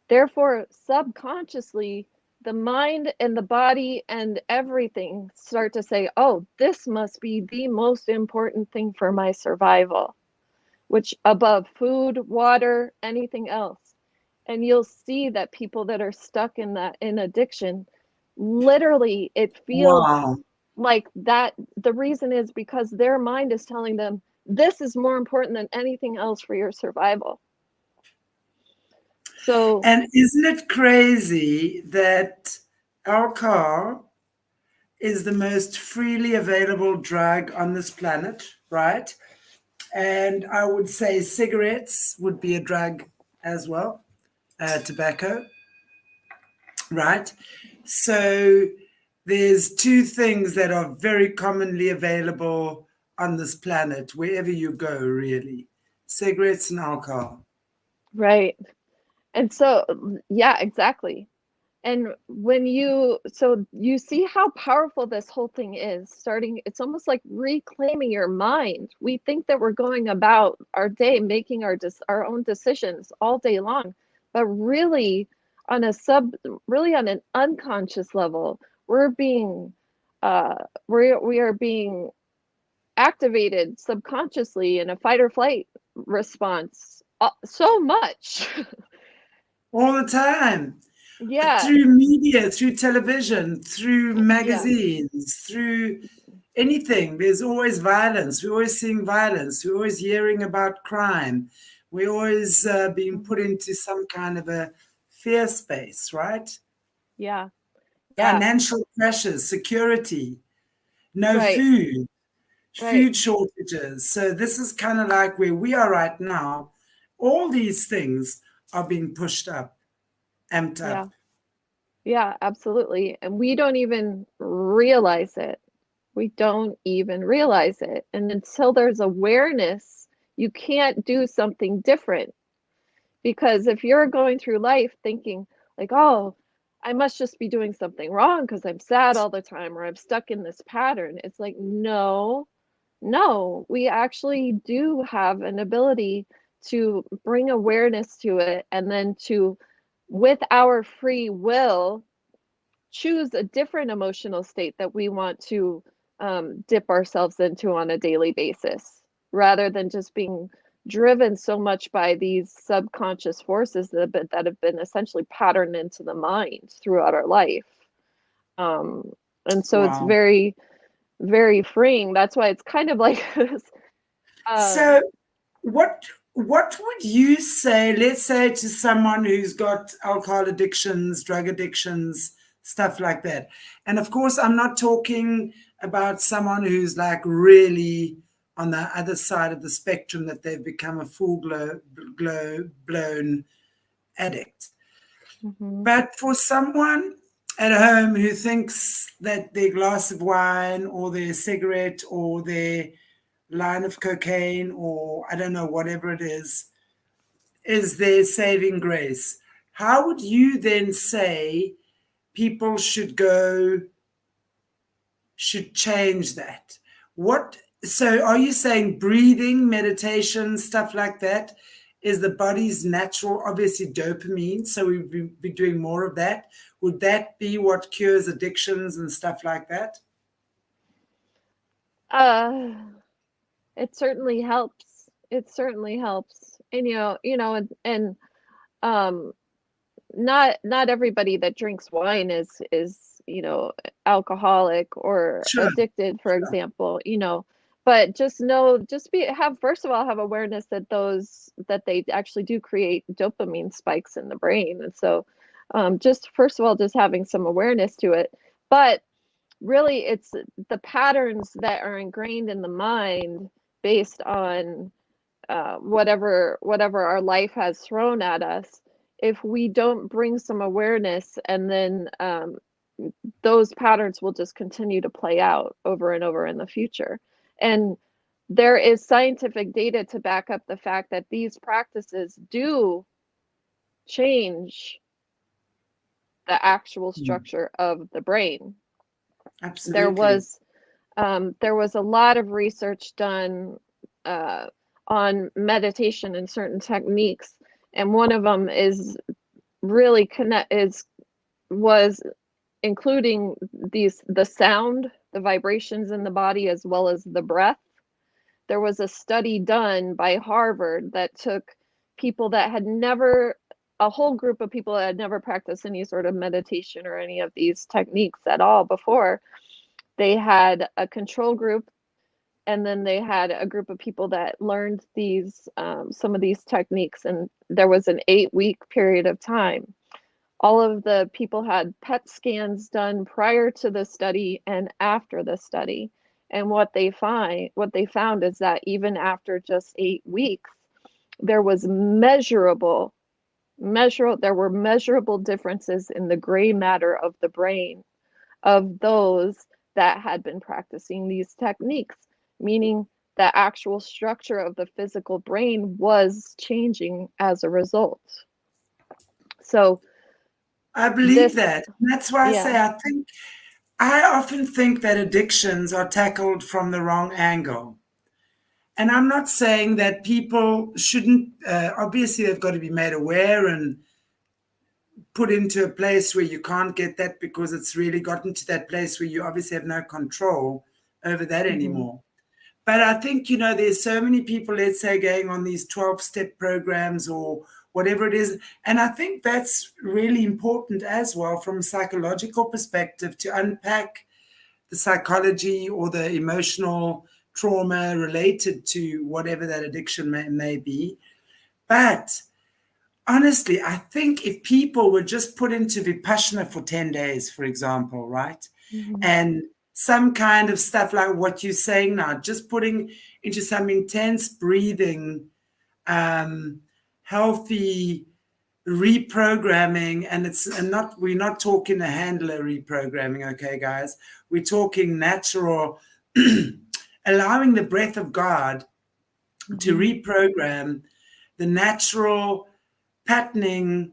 Therefore, subconsciously, the mind and the body and everything start to say, oh, this must be the most important thing for my survival, which above food, water, anything else. And you'll see that people that are stuck in that in addiction, literally it feels Wow. like that. The reason is because their mind is telling them this is more important than anything else for your survival. So And isn't it crazy that alcohol is the most freely available drug on this planet, right? And I would say cigarettes would be a drug as well, tobacco, right? So there's two things that are very commonly available on this planet, wherever you go, really: cigarettes and alcohol. right. And so yeah, exactly. And when so you see how powerful this whole thing is, starting, it's almost like reclaiming your mind. We think that we're going about our day making our own decisions all day long, but really on a really on an unconscious level, we're being we are being activated subconsciously in a fight or flight response so much. All the time, Yeah, through media, through television, through yeah, magazines, through anything. There's always violence. We're always seeing violence. We're always hearing about crime. We're always being put mhm, into some kind of a fear space, right? yeah, yeah. Financial pressures, security, no Right, food, right. food shortages. So this is kind of like where we are right now. All these things are being pushed up, amped Yeah, up. yeah, absolutely. And we don't even realize it. We don't even realize it. And until there's awareness, you can't do something different. Because if you're going through life thinking, like, oh, I must just be doing something wrong because I'm sad all the time or I'm stuck in this pattern, it's like, no, no, we actually do have an ability to bring awareness to it and then to, with our free will, choose a different emotional state that we want to dip ourselves into on a daily basis, rather than just being driven so much by these subconscious forces that have been essentially patterned into the mind throughout our life. Um, and so it's Wow. very, very freeing. That's why it's kind of like this. So Um, what would you say, let's say, to someone who's got alcohol addictions, drug addictions, stuff like that? And of course, I'm not talking about someone who's like really on the other side of the spectrum, that they've become a full blown addict. Mm-hmm. But for someone at home who thinks that their glass of wine or their cigarette or their line of cocaine or I don't know, whatever it is their saving grace, how would you then say people should change that? What, so are you saying breathing, meditation, stuff like that is the body's natural, obviously dopamine, so we'd be doing more of that? Would that be what cures addictions and stuff like that? Uh, it certainly helps. It certainly helps. And and um not everybody that drinks wine is alcoholic or Sure, addicted, for sure. example, but just know, just be have first of all have awareness that they actually do create dopamine spikes in the brain. And so just first of all, just having some awareness to it. But really, it's the patterns that are ingrained in the mind based on whatever our life has thrown at us. If we don't bring some awareness, and then those patterns will just continue to play out over and over in the future. And there is scientific data to back up the fact that these practices do change the actual Mm, structure of the brain. There absolutely. was there was a lot of research done uh, on meditation and certain techniques, and one of them is really connect is was including the sound, the vibrations in the body, as well as the breath. There was a study done by Harvard that took people that had never a whole group of people that had never practiced any sort of meditation or any of these techniques at all before. They had a control group, and then they had a group of people that learned these some of these techniques, and there was an 8-week period of time. All of the people had PET scans done prior to the study and after the study. And what they found is that even after just 8 weeks, there was there were measurable differences in the gray matter of the brain of those that had been practicing these techniques, meaning the actual structure of the physical brain was changing as a result. So I believe this, that. And that's why I yeah. say I often think that addictions are tackled from the wrong angle. And I'm not saying that people shouldn't, obviously, they've got to be made aware and put into a place where you can't get that because it's really gotten to that place where you obviously have no control over that Mm-hmm. anymore. But I think, there's so many people, let's say, going on these 12-step programs or whatever it is. And I think that's really important as well from a psychological perspective to unpack the psychology or the emotional trauma related to whatever that addiction may be. But honestly, I think if people were just put into Vipassana for 10 days, for example, right? Mm-hmm. And some kind of stuff like what you're saying now, just putting into some intense breathing, um, healthy reprogramming, and not we're not talking a handler reprogramming, okay, guys? We're talking natural, allowing the breath of God to Mm-hmm. reprogram the natural patterning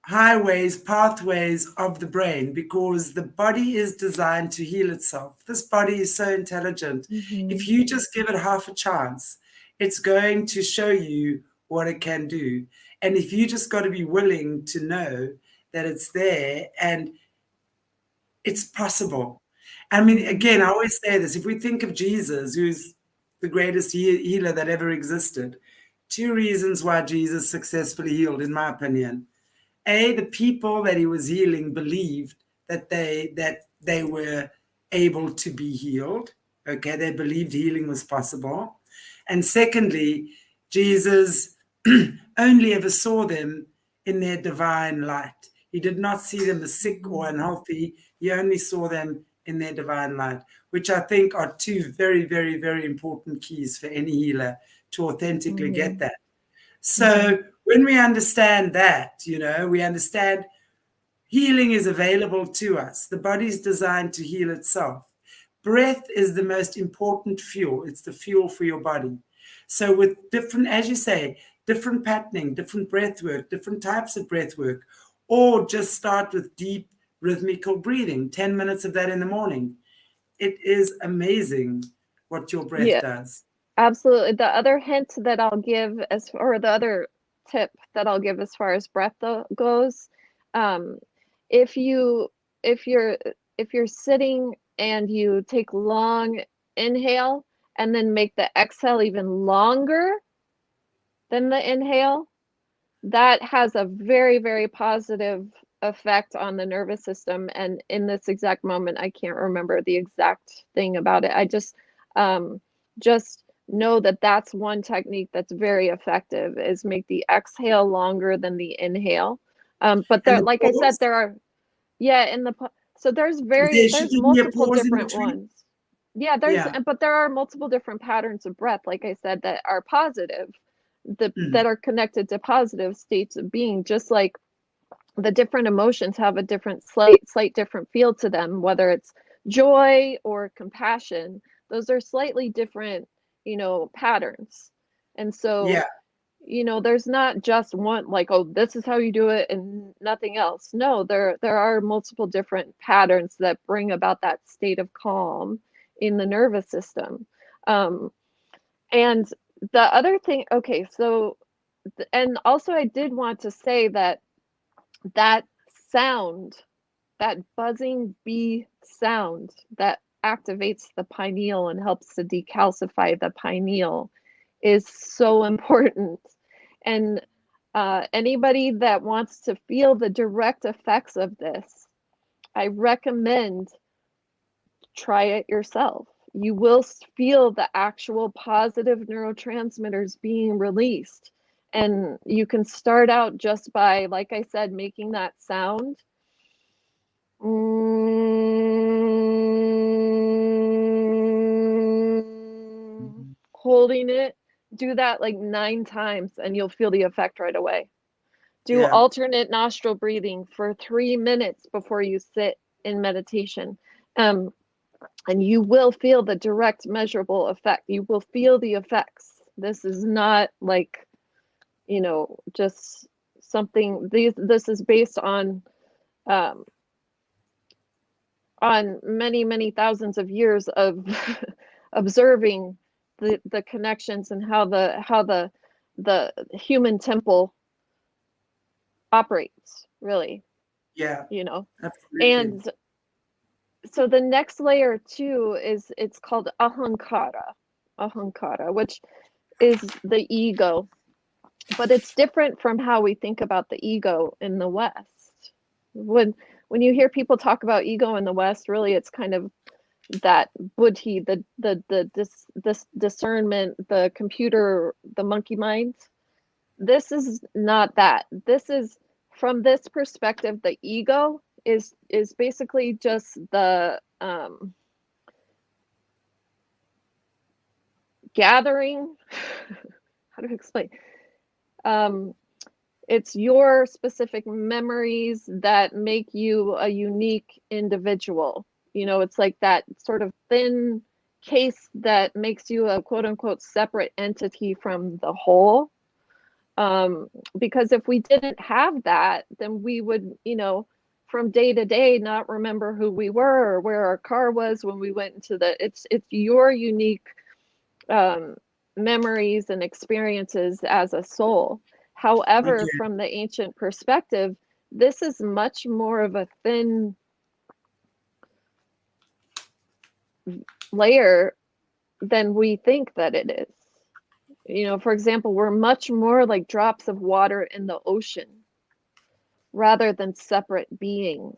highways, pathways of the brain, because the body is designed to heal itself. This body is so intelligent. Mm-hmm. If you just give it half a chance, it's going to show you what it can do. And if you just got to be willing to know that it's there and it's possible. I mean, Mm-hmm. again, I always say this, if we think of Jesus, who's the greatest healer that ever existed, two reasons why Jesus successfully healed, in my opinion. A, the people that he was healing believed that they were able to be healed. Okay, they believed healing was possible. And secondly, Jesus only ever saw them in their divine light. He did not see them as sick or Mm-hmm. unhealthy. He only saw them in their divine light, which I think are two very, very, very important keys for any healer to authentically Mm-hmm. get that. Mm-hmm. So when we understand that, we understand healing is available to us. The body's designed to heal itself. Breath is the most important fuel. It's the fuel for your body. So with different, as you say, different patterning, different breath work, different types of breath work, or just start with deep rhythmical breathing, 10 minutes of that in the morning. It is amazing what your breath Yeah, does. absolutely. The other hint that I'll give or the other tip that I'll give as far as breath goes, um, if you if you're if you're sitting and you take long inhale and then make the exhale even longer than the inhale, that has a very, very positive effect on the nervous system. And in this exact moment, I can't remember the exact thing about it. I just know that that's one technique that's very effective, is make the exhale longer than the inhale. But And there, the like I said, pause, there are, yeah, so there there's shouldn't be a multiple pause in different between. ones. Yeah, Yeah. but there are multiple different patterns of breath, like I said, that are positive, that Mm. are connected to positive states of being, just like the different emotions have a different slight different feel to them, whether it's joy or compassion. Those are slightly different, patterns. And Yeah. so, there's not just one, like, oh, this is how you do it and nothing else. No, there are multiple different patterns that bring about that state of calm in the nervous system. um, and the other thing, okay, so and also I did want to say that that sound, that buzzing bee sound that activates the pineal and helps to decalcify the pineal, is so important. And anybody that wants to feel the direct effects of this, I recommend try it yourself. You will feel the actual positive neurotransmitters being released. And you can start out just by, like I said, making that sound. Holding it. Do that like 9 times and you'll feel the effect right away. Do Yeah. alternate nostril breathing for 3 minutes before you sit in meditation. Um, and you will feel the direct measurable effect. You will feel the effects. This is not like, just something, this is based um, on many, many thousands of years of observing the connections and how the human temple operates, really, Yeah. you know. Absolutely. And so the next layer too is, it's called ahankara, which is the ego, but it's different from how we think about the ego in the West. When you hear people talk about ego in the West, really it's kind of that buddhi, this discernment, the computer, the monkey mind. This is not that. This is, from this perspective, the ego is basically just the gathering. How do I explain? Um, it's your specific memories that make you a unique individual. It's like that sort of thin case that makes you a quote unquote separate entity from the whole. Because if we didn't have that, then we would, from day to day, not remember who we were or where our car was when we went into it's your unique um, memories and experiences as a soul. However, Okay. from the ancient perspective, this is much more of a thin layer than we think that it is. For example, we're much more like drops of water in the ocean rather than separate beings.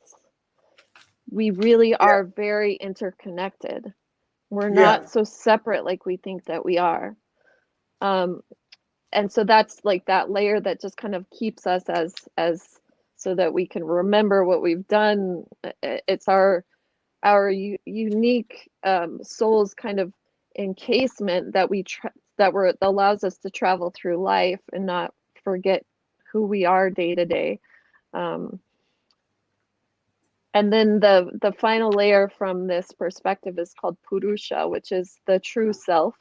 We really Yeah. are very interconnected. We're Yeah. not so separate like we think that we are. Um, and so that's like that layer that just kind of keeps us as so that we can remember what we've done. It's our unique soul's kind of encasement that that allows us to travel through life and not forget who we are day to day. And then the final layer from this perspective is called Purusha, which is the true self,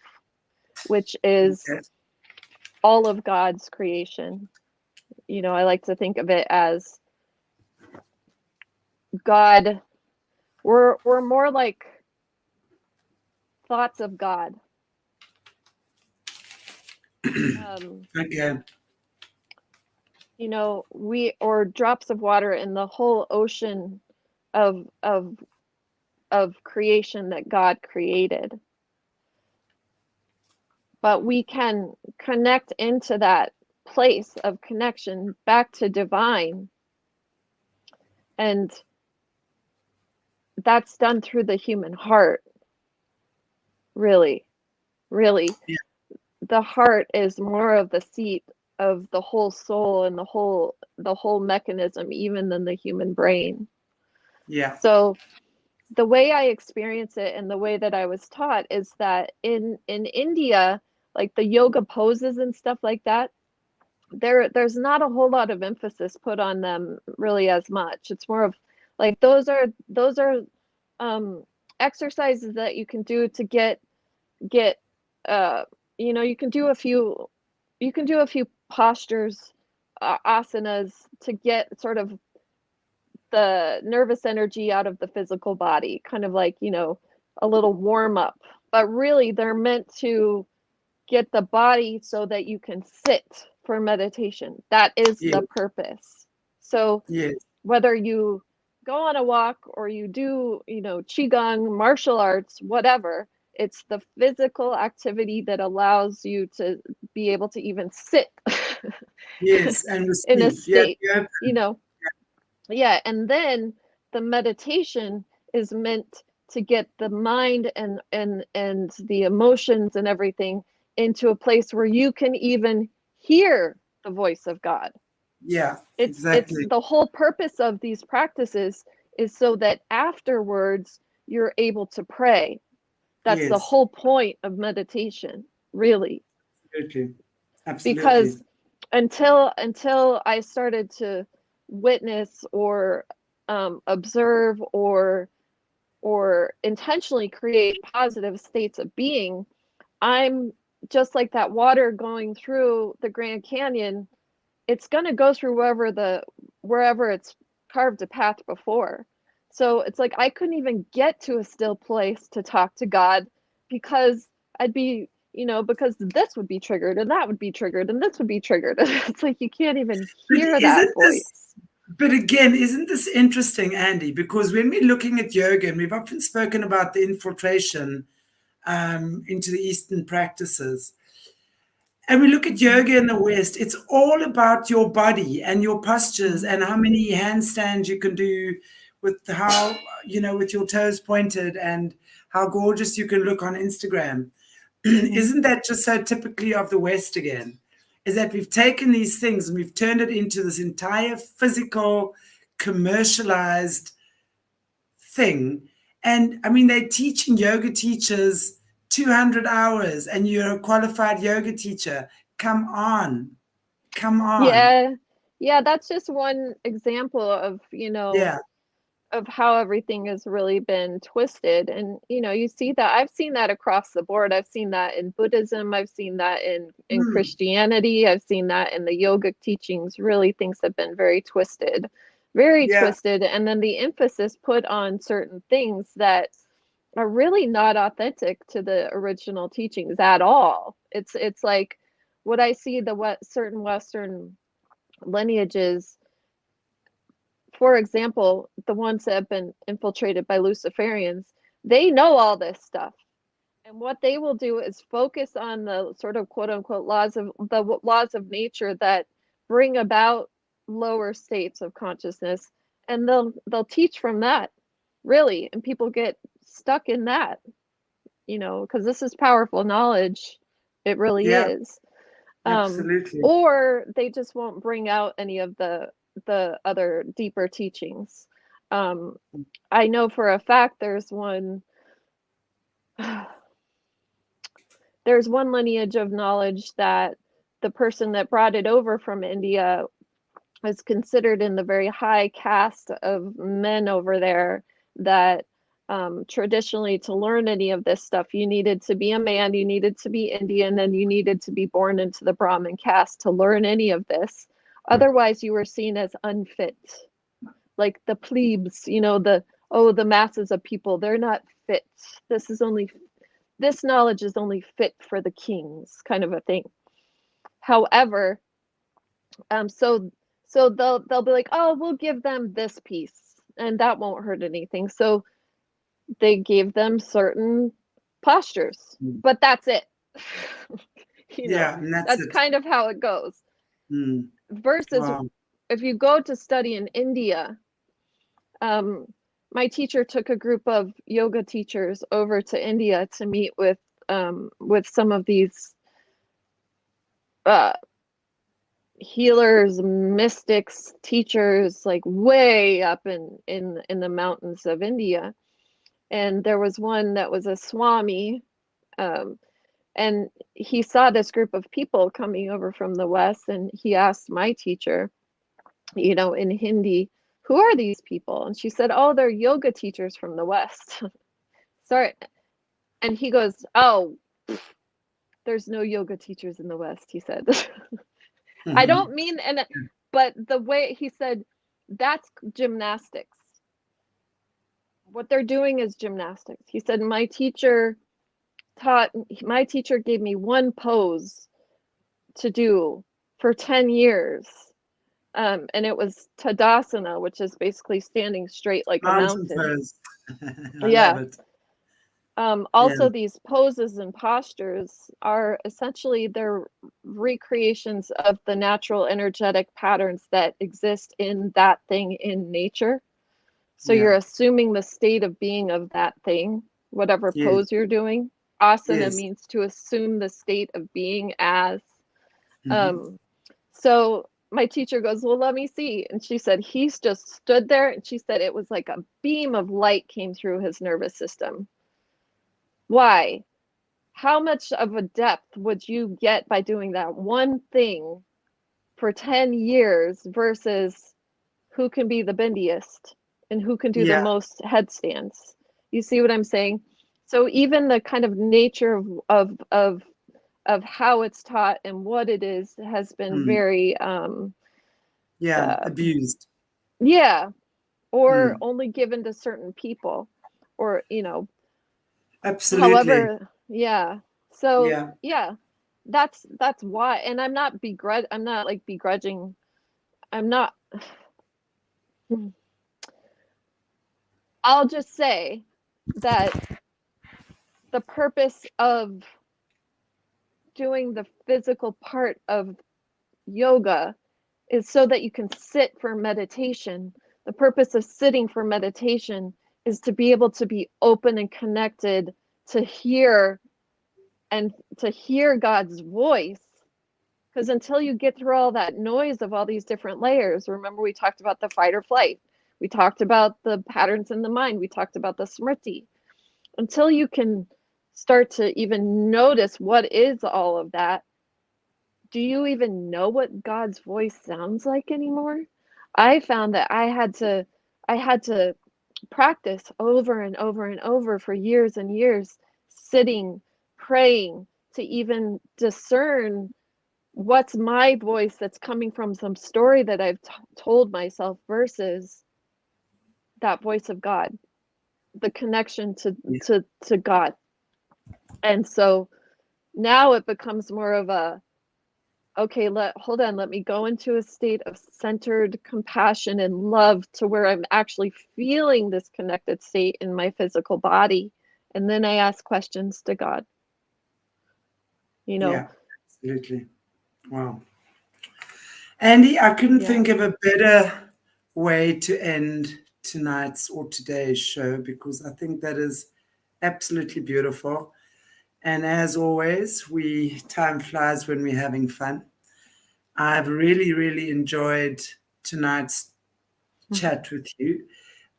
which is Okay. all of God's creation. You know, I like to think of it as God. We're more like thoughts of God. Okay. You know, or drops of water in the whole ocean of creation that God created. But we can connect into that place of connection back to divine, and that's done through the human heart. Really, really, Yeah. the heart is more of the seat of the whole soul and the whole mechanism, even than the human brain. Yeah. So the way I experience it and the way that I was taught is that in India, like the yoga poses and stuff like that, there's not a whole lot of emphasis put on them really as much. It's more of like those are exercises that you can do to get you know, you can do a few postures, asanas, to get sort of the nervous energy out of the physical body, kind of like, you know, a little warm up. But really, they're meant to get the body so that you can sit for meditation. That is Yeah. the purpose. So Yes. whether you go on a walk or you do, you know, qigong, martial arts, whatever, it's the physical activity that allows you to be able to even sit Yes. And in a receive. Yeah. state, Yeah. you know. Yeah, and then the meditation is meant to get the mind and the emotions and everything into a place where you can even hear the voice of God. Yeah. It's Exactly. the whole purpose of these practices is so that afterwards you're able to pray. That's the Yes. whole point of meditation, really. Absolutely. Absolutely. Because until I started to witness or observe or intentionally create positive states of being, I'm just like that water going through the Grand Canyon. It's going to go through wherever it's carved a path before. So it's like I couldn't even get to a still place to talk to God because I'd be, you know, because this would be triggered and that would be triggered and this would be triggered. It's like you can't even But hear that isn't this, voice. but again, isn't this interesting, Andy? Because when we're looking at yoga, and we've often spoken about the infiltration into the Eastern practices, and we look at Mm-hmm. yoga in the West, it's all about your body and your postures Mm-hmm. and how many handstands you can do with how, you know, with your toes pointed and how gorgeous you can look on Instagram. Mm-hmm. Isn't that just so typically of the West again? Is that we've taken these things and we've turned it into this entire physical, commercialized thing. And I mean, they're teaching yoga teachers 200 hours and you're a qualified yoga teacher. Come on. Come on. Yeah. Yeah, that's just one example of, you know, Yeah. of how everything has really been twisted. And you know, you see that, I've seen that across the board. I've seen that in Buddhism, I've seen that in Mm. Christianity, I've seen that in the yogic teachings. Really, things have been very twisted, very Yeah. twisted, and then the emphasis put on certain things that are really not authentic to the original teachings at all. It's like what I see, certain Western lineages, for example, the ones that have been infiltrated by Luciferians, they know all this stuff. And what they will do is focus on the sort of quote unquote laws of nature that bring about lower states of consciousness, and they'll teach from that, really, and people get stuck in that, you know, because this is powerful knowledge. It really Yeah. is. Absolutely. Or they just won't bring out any of the other deeper teachings. Um, I know for a fact there's one lineage of knowledge that the person that brought it over from India is considered in the very high caste of men over there that traditionally to learn any of this stuff, you needed to be a man, you needed to be Indian, and you needed to be born into the Brahmin caste to learn any of this. Otherwise, you were seen as unfit. Like the plebes, the masses of people, they're not fit. This knowledge is only fit for the kings, kind of a thing. However, so they'll be like, oh, we'll give them this piece, and that won't hurt anything. So they gave them certain postures, but that's it. And that's That's it. kind of how it goes. Versus Wow. if you go to study in India, my teacher took a group of yoga teachers over to India to meet with some of these healers, mystics, teachers, like way up in the mountains of India. And there was one that was a Swami, and he saw this group of people coming over from the West, and he asked my teacher, in Hindi, who are these people? And she said, oh, they're yoga teachers from the West. Sorry. And he goes, oh, there's no yoga teachers in the West, he said. I don't mean, but the way he said, that's gymnastics. What they're doing is gymnastics. He said, my teacher gave me one pose to do for 10 years. And it was Tadasana, which is basically standing straight like a mountain. Pose. I Yeah. love it. Also, these poses and postures are essentially they're recreations of the natural energetic patterns that exist in that thing in nature. So you're assuming the state of being of that thing, whatever pose you're doing. Asana means to assume the state of being as. So my teacher goes, well, let me see. And she said, he's just stood there. And she said, it was like a beam of light came through his nervous system. Why? How much of a depth would you get by doing that one thing for 10 years versus who can be the bendiest and who can do the most headstands? You see what I'm saying? So even the kind of nature of how it's taught and what it is has been very abused. Or only given to certain people, or absolutely. However, so that's why. And I'm not begrudging. I'm not. I'll just say that the purpose of doing the physical part of yoga is so that you can sit for meditation. The purpose of sitting for meditation is to be able to be open and connected to hear God's voice. Because until you get through all that noise of all these different layers, remember we talked about the fight or flight, we talked about the patterns in the mind, we talked about the smriti. Until you can start to even notice what is all of that, do you even know what God's voice sounds like anymore? I found that I had to practice over and over and over for years and years, sitting, praying, to even discern what's my voice that's coming from some story that I've told myself versus that voice of God, the connection to God. And so now it becomes more of a, okay, hold on, let me go into a state of centered compassion and love to where I'm actually feeling this connected state in my physical body. And then I ask questions to God. Yeah, absolutely. Wow. Andi, I couldn't think of a better way to end tonight's or today's show, because I think that is absolutely beautiful. And as always, time flies when we're having fun. I've really, really enjoyed tonight's chat with you.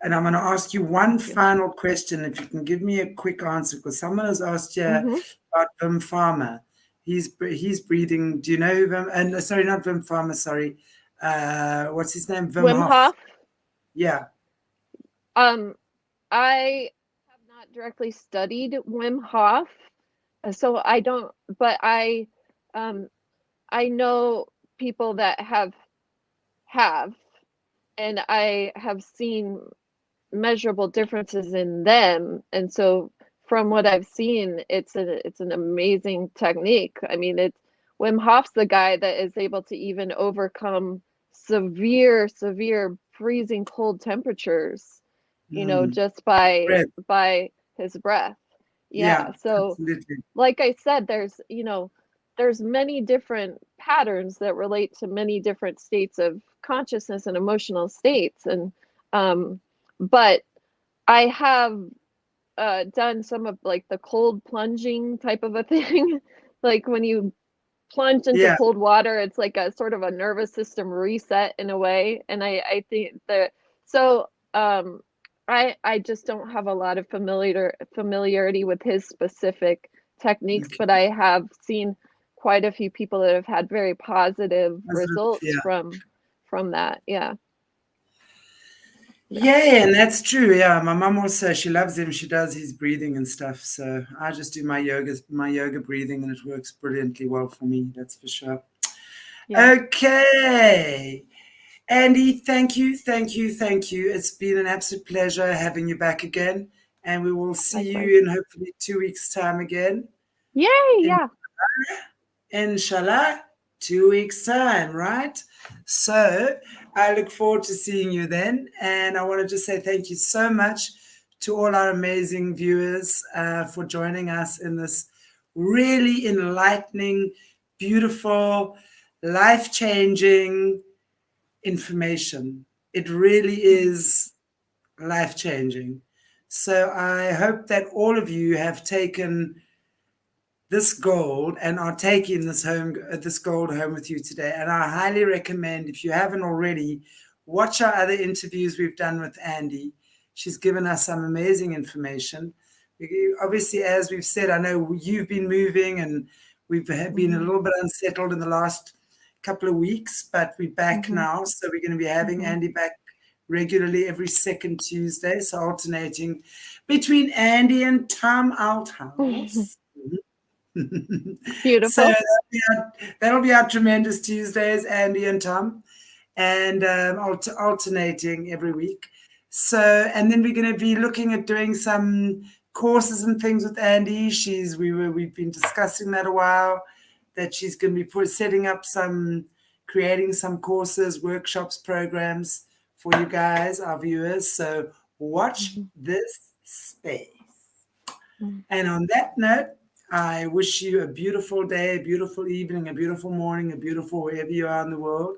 And I'm going to ask you one final question, if you can give me a quick answer, because someone has asked you about Vaughan. He's breathing. Do you know who Sorry, not Vaughan, sorry. what's his name? Wim Wim Hof. Hof. Yeah. I have not directly studied Wim Hof, so I don't, but um, I know people that have, and I have seen measurable differences in them. And so from what I've seen, it's an amazing technique. I mean, it's Wim Hof's the guy that is able to even overcome severe freezing cold temperatures, Mm. just Breath. by his breath. Yeah. Yeah, So absolutely. like I said, there's many different patterns that relate to many different states of consciousness and emotional states. And um, but I have done some of like the cold plunging type of a thing. Like when you plunge into Yeah. cold water, it's like a sort of a nervous system reset in a way. And I think that so I just don't have a lot of familiarity with his specific techniques, Okay. but I have seen quite a few people that have had very positive Positive. results Yeah. from that. Yeah. Yeah. Yeah, and that's true. Yeah, my mom also, she loves him. She does his breathing and stuff. So I just do my yoga breathing, and it works brilliantly well for me. That's for sure. Yeah. Okay. Andy, thank you, thank you, thank you. It's been an absolute pleasure having you back again. And we will see Likewise. you in hopefully 2 weeks' time again. Yay, In yeah. Inshallah, 2 weeks' time, right? So I look forward to seeing you then. And I want to just say thank you so much to all our amazing viewers for joining us in this really enlightening, beautiful, life changing information. It really is life changing. So I hope that all of you have taken this gold and are taking this gold home with you today. And I highly recommend, if you haven't already, watch our other interviews we've done with Andi. She's given us some amazing information. Obviously, as we've said, I know you've been moving and we've been a Mm-hmm. little bit unsettled in the last couple of weeks, but we're back Mm-hmm. now. So we're going to be having Mm-hmm. Andi back regularly every second Tuesday. So alternating between Andi and Tom Althouse. So Beautiful. that'll be our tremendous Tuesdays, Andy and Tom, and alternating every week. So, and then we're going to be looking at doing some courses and things with Andy. We've been discussing that a while. That she's going to be setting up creating some courses, workshops, programs for you guys, our viewers. So watch Mm-hmm. this space. Mm-hmm. And on that note, I wish you a beautiful day, a beautiful evening, a beautiful morning, a beautiful wherever you are in the world.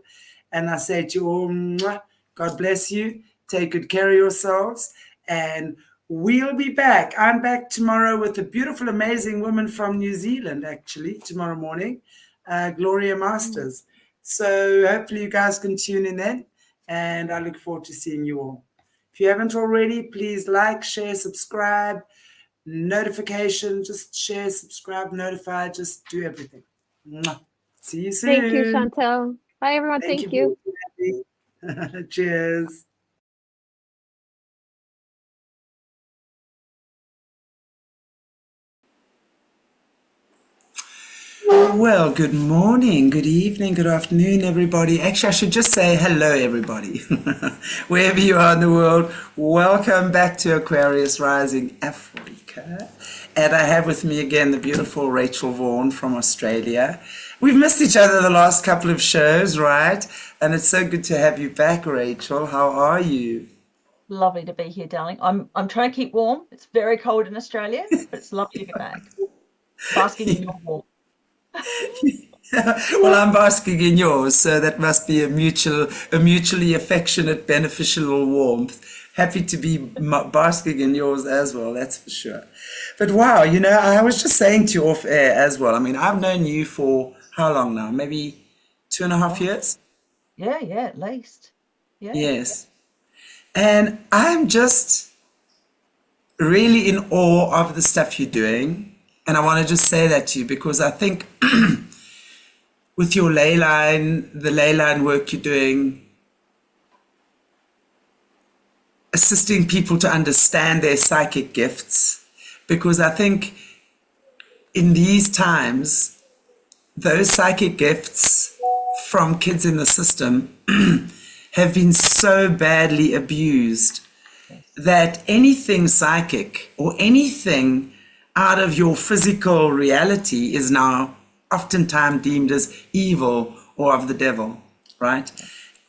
And I say to you all, mwah, God bless you. Take good care of yourselves. And we'll be back. I'm back tomorrow with a beautiful, amazing woman from New Zealand, actually, tomorrow morning, Gloria Masters. So hopefully you guys can tune in then. And I look forward to seeing you all. If you haven't already, please like, share, subscribe, notification, just share, subscribe, notify, just do everything. Mwah. See you Thank you, soon. Chantel. Bye, everyone. Thank Thank you. you, Andy. Cheers. Well, good morning, good evening, good afternoon, everybody. Actually, I should just say hello, everybody. Wherever you are in the world, welcome back to Aquarius Rising Africa. And I have with me again the beautiful Rachel Vaughan from Australia. We've missed each other the last couple of shows, right? And it's so good to have you back, Rachel. How are you? Lovely to be here, darling. I'm trying to keep warm. It's very cold in Australia, but it's lovely to be back. Basking in your warmth. Well, I'm basking in yours, so that must be a mutually affectionate, beneficial warmth. Happy to be basking in yours as well, that's for sure. But wow, I was just saying to you off air as well. I mean, I've known you for how long now? Maybe 2.5 Oh, years? yeah, at least. Yeah. Yes. And I'm just really in awe of the stuff you're doing. And I want to just say that to you because I think with your ley line, the ley line work you're doing, assisting people to understand their psychic gifts, because I think in these times, those psychic gifts from kids in the system have been so badly abused that anything psychic or anything out of your physical reality is now oftentimes deemed as evil or of the devil, right?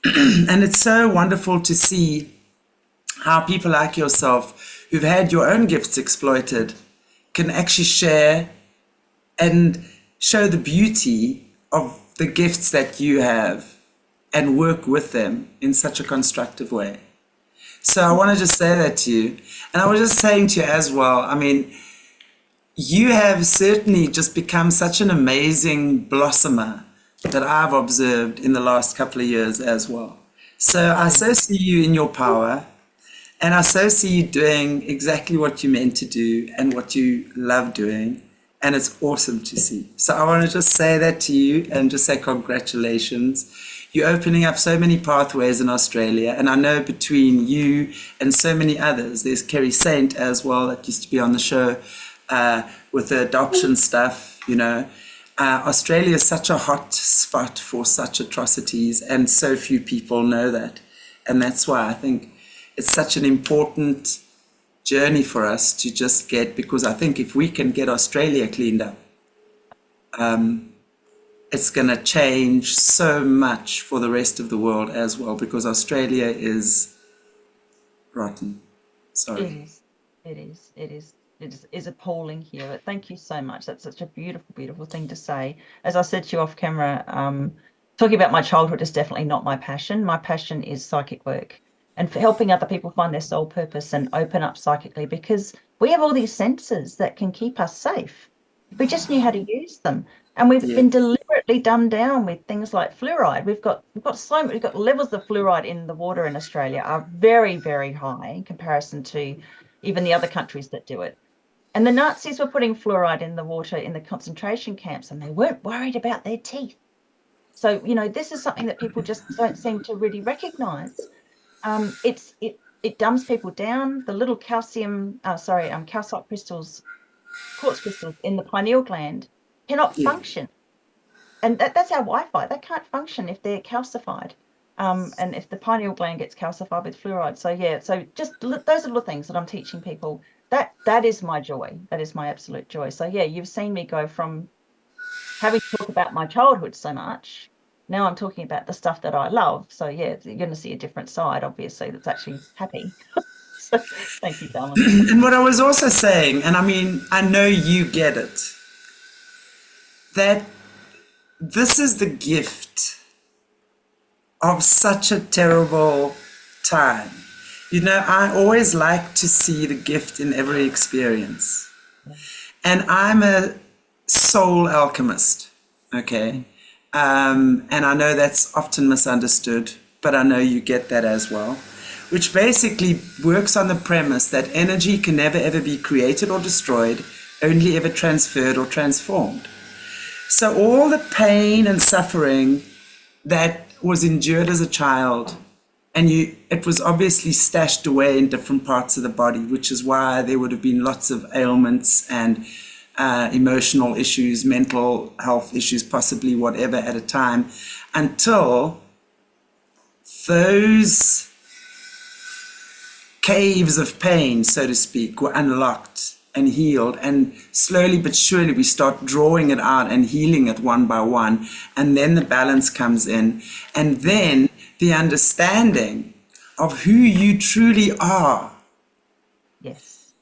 And it's so wonderful to see how people like yourself who've had your own gifts exploited can actually share and show the beauty of the gifts that you have and work with them in such a constructive way. So I want to just say that to you. And I was just saying to you as well, I mean, you have certainly just become such an amazing blossomer that I've observed in the last couple of years as well. So I so see you in your power, and I so see you doing exactly what you're meant to do and what you love doing. And it's awesome to see. So I want to just say that to you and just say congratulations. You're opening up so many pathways in Australia. And I know between you and so many others, there's Kerry Saint as well that used to be on the show with the adoption stuff, you know. Australia is such a hot spot for such atrocities, and so few people know that. And that's why I think it's such an important journey for us to just get, because I think if we can get Australia cleaned up, it's going to change so much for the rest of the world as well, because Australia is rotten. Sorry. It is appalling here. But thank you so much. That's such a beautiful, beautiful thing to say. As I said to you off camera, talking about my childhood is definitely not my passion. My passion is psychic work and for helping other people find their soul purpose and open up psychically, because we have all these senses that can keep us safe. If we just knew how to use them. And we've been deliberately dumbed down with things like fluoride. We've got levels of fluoride in the water in Australia are very, very high in comparison to even the other countries that do it. And the Nazis were putting fluoride in the water in the concentration camps, and they weren't worried about their teeth. So, you know, this is something that people just don't seem to really recognize. It dumbs people down. The little calcite crystals, quartz crystals in the pineal gland cannot function. And that's our Wi-Fi. They can't function if they're calcified. And if the pineal gland gets calcified with fluoride. So yeah, so just those little things that I'm teaching people, that is my joy. That is my absolute joy. So yeah, you've seen me go from having to talk about my childhood so much. Now I'm talking about the stuff that I love. So yeah, you're going to see a different side, obviously, that's actually happy. So thank you, darling. And what I was also saying, and I mean, I know you get it, that this is the gift of such a terrible time. You know, I always like to see the gift in every experience. And I'm a soul alchemist, okay? And I know that's often misunderstood, but I know you get that as well, which basically works on the premise that energy can never ever be created or destroyed, only ever transferred or transformed. So all the pain and suffering that was endured as a child, and it was obviously stashed away in different parts of the body, which is why there would have been lots of ailments and emotional issues, mental health issues, possibly whatever at a time, until those caves of pain, so to speak, were unlocked and healed. And slowly but surely we start drawing it out and healing it one by one. And then the balance comes in. And then the understanding of who you truly are. Yes.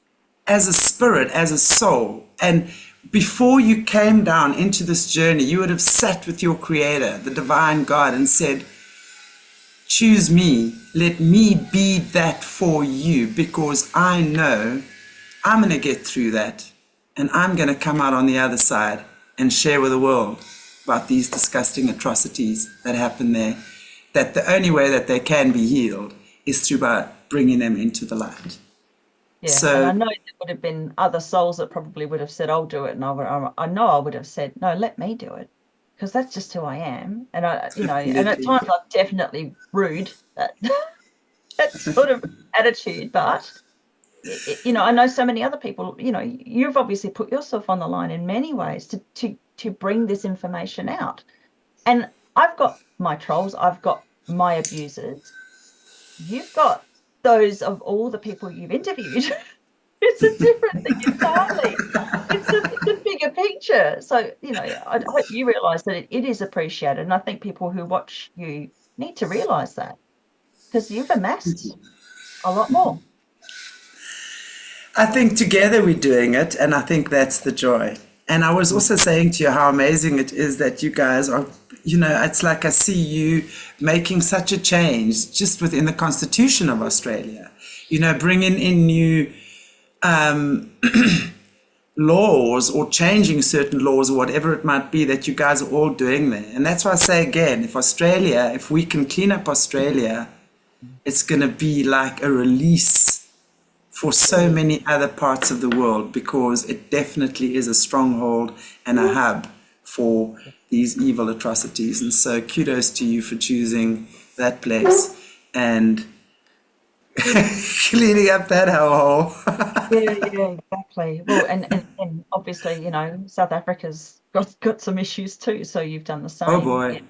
As a spirit, as a soul. And before you came down into this journey, you would have sat with your creator, the divine God, and said, choose me, let me be that for you, because I know I'm going to get through that, and I'm going to come out on the other side and share with the world about these disgusting atrocities that happen there, that the only way that they can be healed is through by bringing them into the light. Yeah, So, and I know there would have been other souls that probably would have said, I'll do it, and I know I would have said, no, let me do it. because that's just who I am. And I, you know, and at Absolutely. times I'm definitely rude, that sort of attitude. But you know, I know so many other people. You know, you've obviously put yourself on the line in many ways to bring this information out. And I've got my trolls, I've got my abusers. You've got those of all the people you've interviewed. It's a different thing entirely. It's a bigger picture. So, you know, I hope you realise that it is appreciated. And I think people who watch you need to realise that, because you've amassed a lot more. I think together we're doing it, and I think that's the joy. And I was also saying to you how amazing it is that you guys are, you know, it's like I see you making such a change just within the Constitution of Australia, you know, bringing in new laws or changing certain laws or whatever it might be that you guys are all doing there. And that's why I say again, if we can clean up Australia, it's going to be like a release for so many other parts of the world, because it definitely is a stronghold and a hub for these evil atrocities. And so kudos to you for choosing that place and cleaning up that hellhole. Yeah, exactly. Well, and obviously, you know, South Africa's got some issues too. So you've done the Oh same. boy.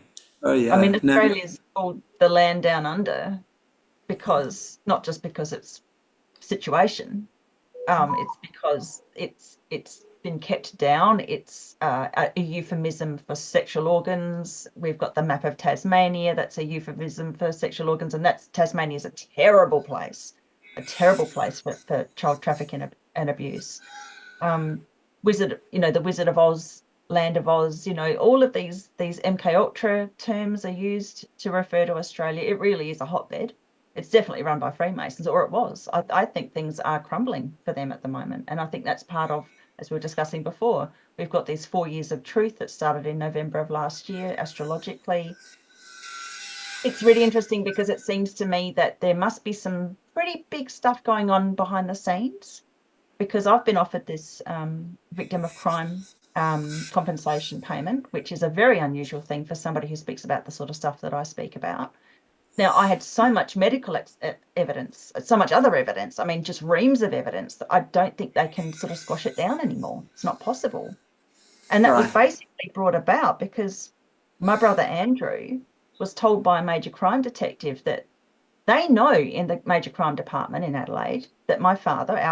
Oh I yeah. mean, No. Australia's called the land down under because not just because it's situation. It's because it's been kept down. It's a euphemism for sexual organs. We've got the map of Tasmania. That's a euphemism for sexual organs, and Tasmania is a terrible place for child trafficking and abuse. The Wizard of Oz, Land of Oz, you know, all of these MK Ultra terms are used to refer to Australia. It really is a hotbed. It's definitely run by Freemasons, or it was. I think things are crumbling for them at the moment. And I think that's part of, as we were discussing before, we've got these 4 years of truth that started in November of last year, astrologically. It's really interesting because it seems to me that there must be some pretty big stuff going on behind the scenes, because I've been offered this victim of crime compensation payment, which is a very unusual thing for somebody who speaks about the sort of stuff that I speak about. Now, I had so much medical evidence, so much other evidence, I mean, just reams of evidence, that I don't think they can sort of squash it down anymore. It's not possible. And that was Right. basically brought about because my brother Andrew was told by a major crime detective that they know in the major crime department in Adelaide that our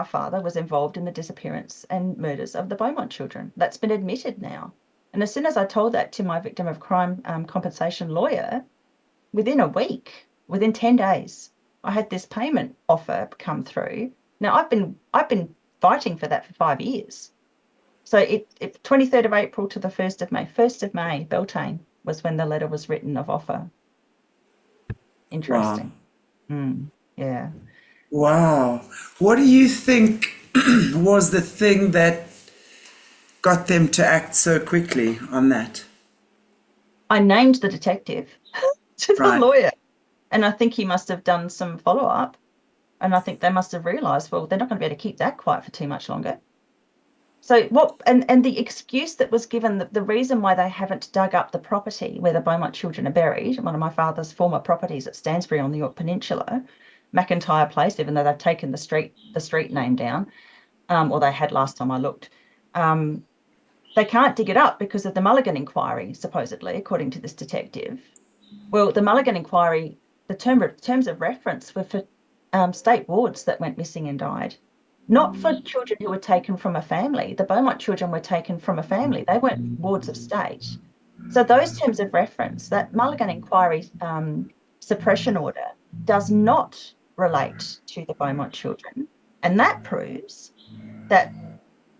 father, was involved in the disappearance and murders of the Beaumont children. That's been admitted now. And as soon as I told that to my victim of crime compensation lawyer, within a week, within 10 days, I had this payment offer come through. Now I've been fighting for that for 5 years. So it 23rd of April to the 1st of May. 1st of May, Beltane was when the letter was written of offer. Wow. Interesting. Yeah. Wow. What do you think was the thing that got them to act so quickly on that? I named the detective to the Right. lawyer, and I think he must have done some follow-up, and I think they must have realised, well, they're not going to be able to keep that quiet for too much longer. So what, and the excuse that was given, the reason why they haven't dug up the property where the Beaumont children are buried, one of my father's former properties at Stansbury on the York Peninsula, McIntyre Place, even though they've taken the street name down, or they had last time I looked, they can't dig it up because of the Mulligan inquiry, supposedly, according to this detective. Well, the Mulligan inquiry, the terms of reference were for state wards that went missing and died, not for children who were taken from a family. The Beaumont children were taken from a family. They weren't wards of state. So those terms of reference, that Mulligan inquiry suppression order, does not relate to the Beaumont children. And that proves that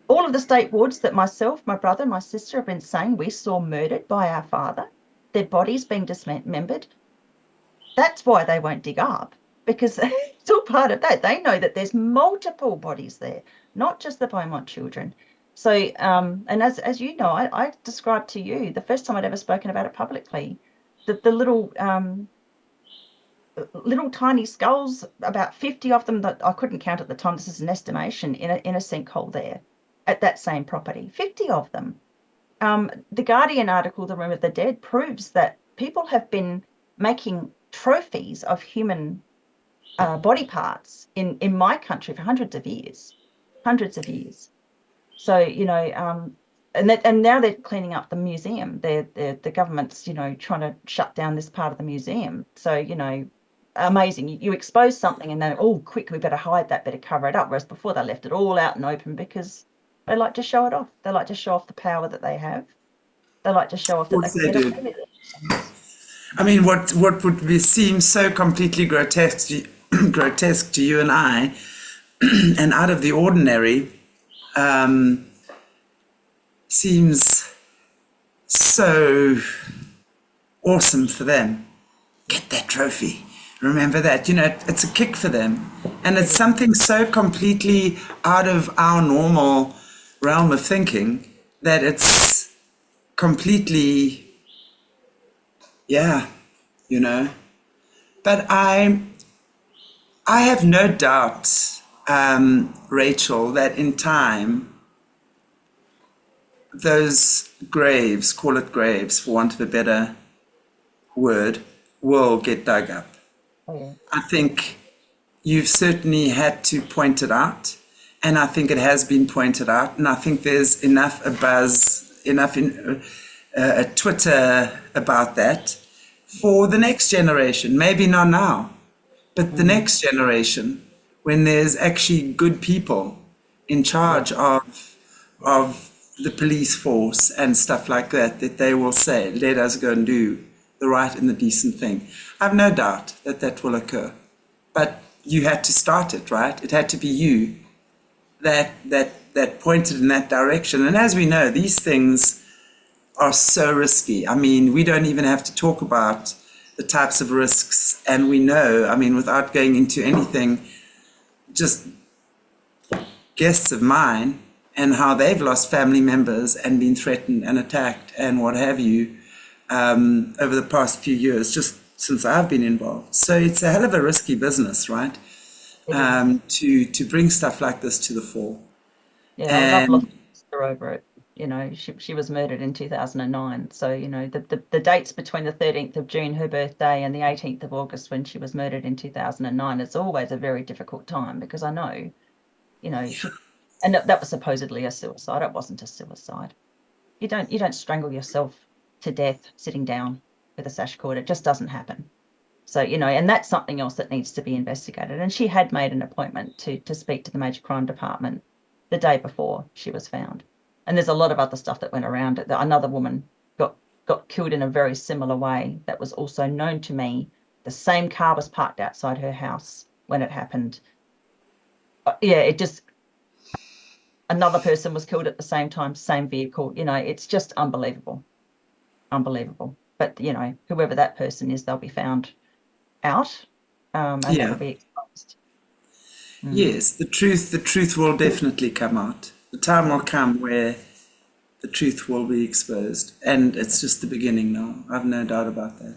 all of the state wards that myself, my brother, my sister have been saying we saw murdered by our father, their bodies being dismembered, that's why they won't dig up, because it's all part of that. They know that there's multiple bodies there, not just the Beaumont children. So, and as you know, I described to you the first time I'd ever spoken about it publicly, the little tiny skulls, about 50 of them that I couldn't count at the time. This is an estimation, in a sinkhole there at that same property. 50 of them. the Guardian article, The Room of the Dead, proves that people have been making trophies of human body parts in my country for hundreds of years. So, you know, and now they're cleaning up the museum. The government's, you know, trying to shut down this part of the museum. So, you know, amazing. You expose something and then, oh, quick, we better hide that, better cover it up. Whereas before they left it all out and open because they like to show it off. They like to show off the power that they have. They like to show off Of that they course can they get do. away with it. I mean, what seem so completely grotesque to you and I, and out of the ordinary, seems so awesome for them. Get that trophy. Remember that. You know, it's a kick for them. And it's something so completely out of our normal realm of thinking that it's completely, yeah, you know. But I have no doubt, Rachel, that in time, those graves, call it graves for want of a better word, will get dug up. Oh, I think you've certainly had to point it out, and I think it has been pointed out, and I think there's enough a buzz, enough in a Twitter about that for the next generation. Maybe not now, but the next generation, when there's actually good people in charge of the police force and stuff like that, that they will say, let us go and do the right and the decent thing. I've no doubt that that will occur. But you had to start it, right? It had to be you that pointed in that direction. And as we know, these things are so risky. I mean, we don't even have to talk about the types of risks. And we know, I mean, without going into anything, just guests of mine and how they've lost family members and been threatened and attacked and what have you over the past few years, just since I've been involved. So it's a hell of a risky business, right? To bring stuff like this to the fore. yeah, I've lost And my sister over it. You know, she was murdered in 2009. So, you know, the dates between the 13th of June, her birthday, and the 18th of August when she was murdered in 2009, it's always a very difficult time because I know, you know, and that was supposedly a suicide. It wasn't a suicide. You don't strangle yourself to death sitting down with a sash cord. It just doesn't happen. So, you know, and that's something else that needs to be investigated. And she had made an appointment to speak to the Major Crime Department the day before she was found. And there's a lot of other stuff that went around it. Another woman got killed in a very similar way that was also known to me. The same car was parked outside her house when it happened. Yeah, it just, another person was killed at the same time, same vehicle. You know, it's just unbelievable. Unbelievable. But, you know, whoever that person is, they'll be found out, and that will yeah, be exposed. yes, the truth will definitely come out. The time will come where the truth will be exposed. And it's just the beginning now. I've no doubt about that.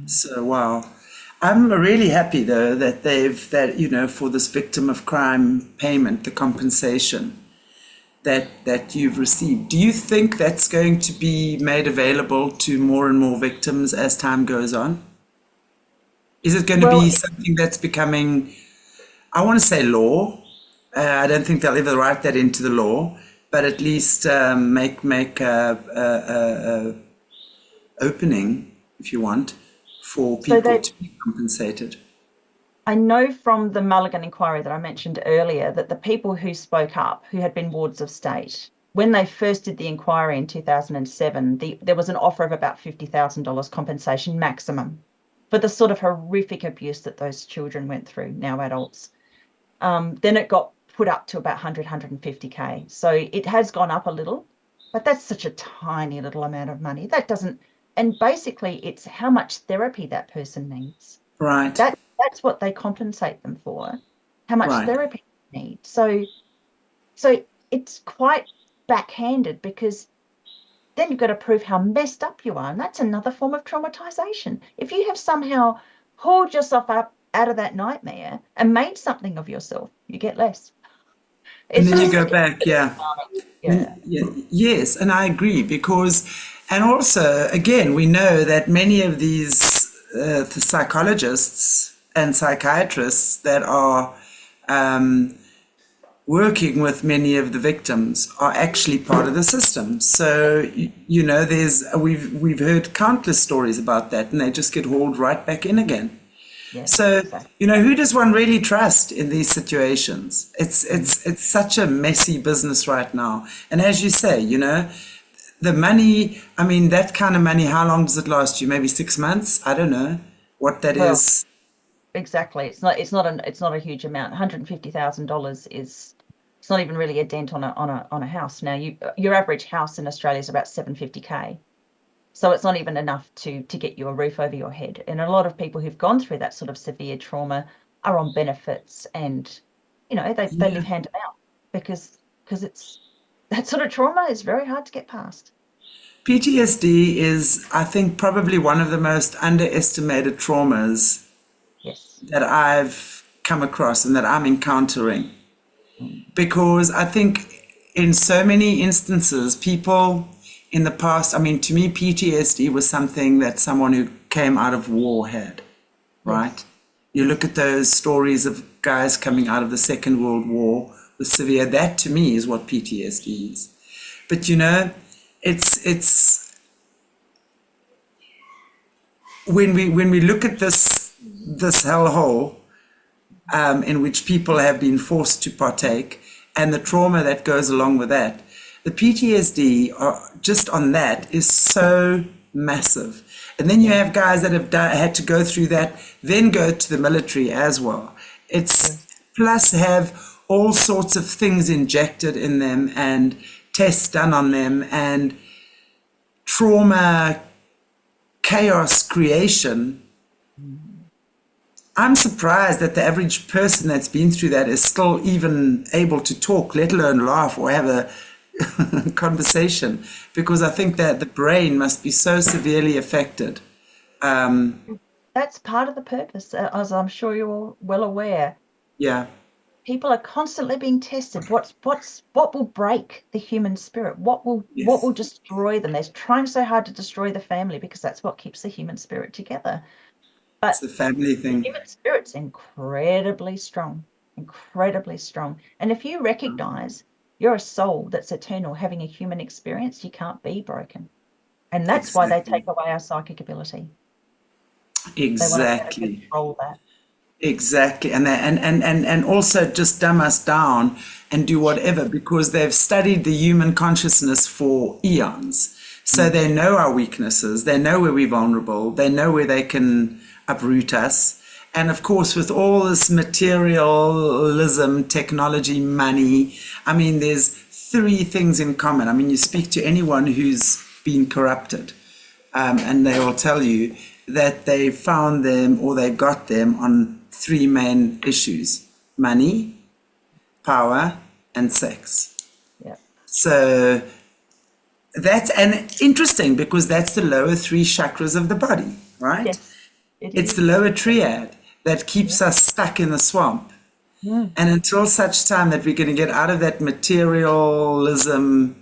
So, wow. I'm really happy though that you know, for this victim of crime payment, the compensation that you've received. Do you think that's going to be made available to more and more victims as time goes on? Is it going to Well, be something that's becoming, I want to say law? I don't think they'll ever write that into the law, but at least make a opening, if you want, for so people they, to be compensated. I know from the Mulligan inquiry that I mentioned earlier that the people who spoke up, who had been wards of state, when they first did the inquiry in 2007, there was an offer of about $50,000 compensation maximum for the sort of horrific abuse that those children went through, now adults. Then it got put up to about 100, 150K. So it has gone up a little, but that's such a tiny little amount of money. That doesn't, and basically it's how much therapy that person needs. Right, That's what they compensate them for, how much right, therapy they need. So it's quite backhanded because then you've got to prove how messed up you are. And that's another form of traumatization. If you have somehow hauled yourself up out of that nightmare and made something of yourself, you get less. And It's then you just go back, yeah. yeah. Yes, and I agree because, and also, again, we know that many of these the psychologists and psychiatrists that are working with many of the victims are actually part of the system. So, you know, we've heard countless stories about that, and they just get hauled right back in again. Yeah, So, exactly. you know, who does one really trust in these situations? It's such a messy business right now. And as you say, you know, the money, I mean, that kind of money, how long does it last you? Maybe 6 months? I don't know what that Well, is. exactly. It's not a huge amount. $150,000 is it's not even really a dent on a house. Now your average house in Australia is about 750K. So it's not even enough to get you a roof over your head. And a lot of people who've gone through that sort of severe trauma are on benefits, and you know, they live hand to mouth because it's that sort of trauma is very hard to get past. PTSD is, I think, probably one of the most underestimated traumas Yes. that I've come across and that I'm encountering. Because I think in so many instances, people in the past, I mean, to me, PTSD was something that someone who came out of war had, right? Yes. You look at those stories of guys coming out of the Second World War with severe, that to me is what PTSD is. But you know, it's when we look at this hellhole in which people have been forced to partake, and the trauma that goes along with that, the PTSD just on that is so massive. And then you have guys that have had to go through that, then go to the military as well. It's plus have all sorts of things injected in them and tests done on them and trauma chaos creation. I'm surprised that the average person that's been through that is still even able to talk, let alone laugh or have a conversation, because I think that the brain must be so severely affected. That's part of the purpose, as I'm sure you're well aware. Yeah, People are constantly being tested. What will break the human spirit? What will yes, destroy them? They're trying so hard to destroy the family because that's what keeps the human spirit together. it's But the family the thing. human spirit's incredibly strong, incredibly strong. And if you recognize you're a soul that's eternal having a human experience, you can't be broken. And that's why they Exactly, take away our psychic ability. They want to be able to exactly. control that. Exactly, and also just dumb us down and do whatever because they've studied the human consciousness for eons. So Mm. they know our weaknesses, they know where we're vulnerable, they know where they can uproot us. And of course, with all this materialism, technology, money, I mean, there's three things in common. I mean, you speak to anyone who's been corrupted and they will tell you that they found them or they got them on three main issues: money, power, and sex. Yeah. So that's and interesting because that's the lower three chakras of the body, right? Yes, it It's the is. lower triad that keeps us stuck in the swamp. Mm. And until such time that we're going to get out of that materialism,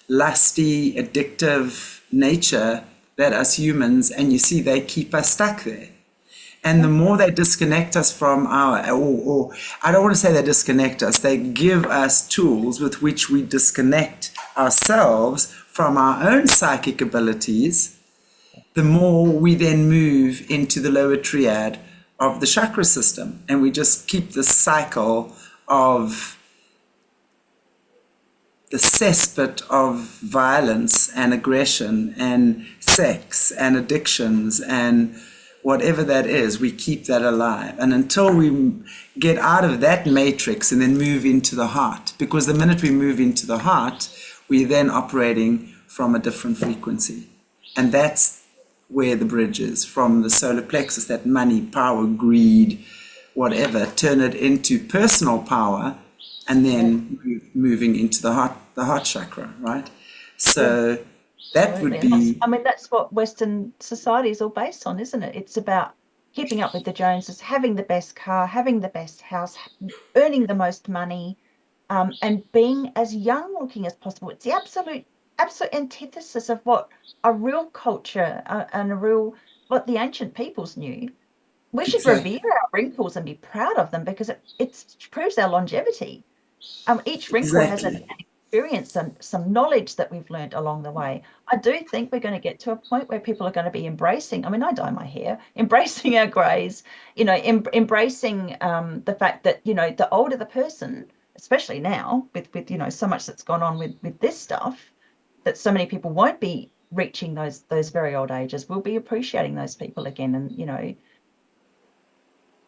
lusty, addictive nature that us humans, and you see, they keep us stuck there. And the more they disconnect us from or I don't want to say they disconnect us, they give us tools with which we disconnect ourselves from our own psychic abilities, the more we then move into the lower triad of the chakra system. And we just keep this cycle of the cesspit of violence and aggression and sex and addictions and whatever that is, we keep that alive. And until we get out of that matrix and then move into the heart, because the minute we move into the heart, we're then operating from a different frequency. And that's where the bridge is from the solar plexus, that money, power, greed, whatever, turn it into personal power and then moving into the heart chakra, right? So that would Absolutely. And be I mean, that's what Western society is all based on, isn't it? It's about keeping up with the Joneses, having the best car, having the best house, earning the most money, and being as young looking as possible. It's the absolute antithesis of what a real culture and what the ancient peoples knew. We should Exactly. revere our wrinkles and be proud of them, because it proves our longevity. Each wrinkle has an Exactly. experience and some knowledge that we've learned along the way. I do think we're going to get to a point where people are going to be embracing, I mean, I dye my hair, embracing our grays, embracing the fact that, the older the person, especially now with so much that's gone on with this stuff, that so many people won't be reaching those very old ages. We'll be appreciating those people again, and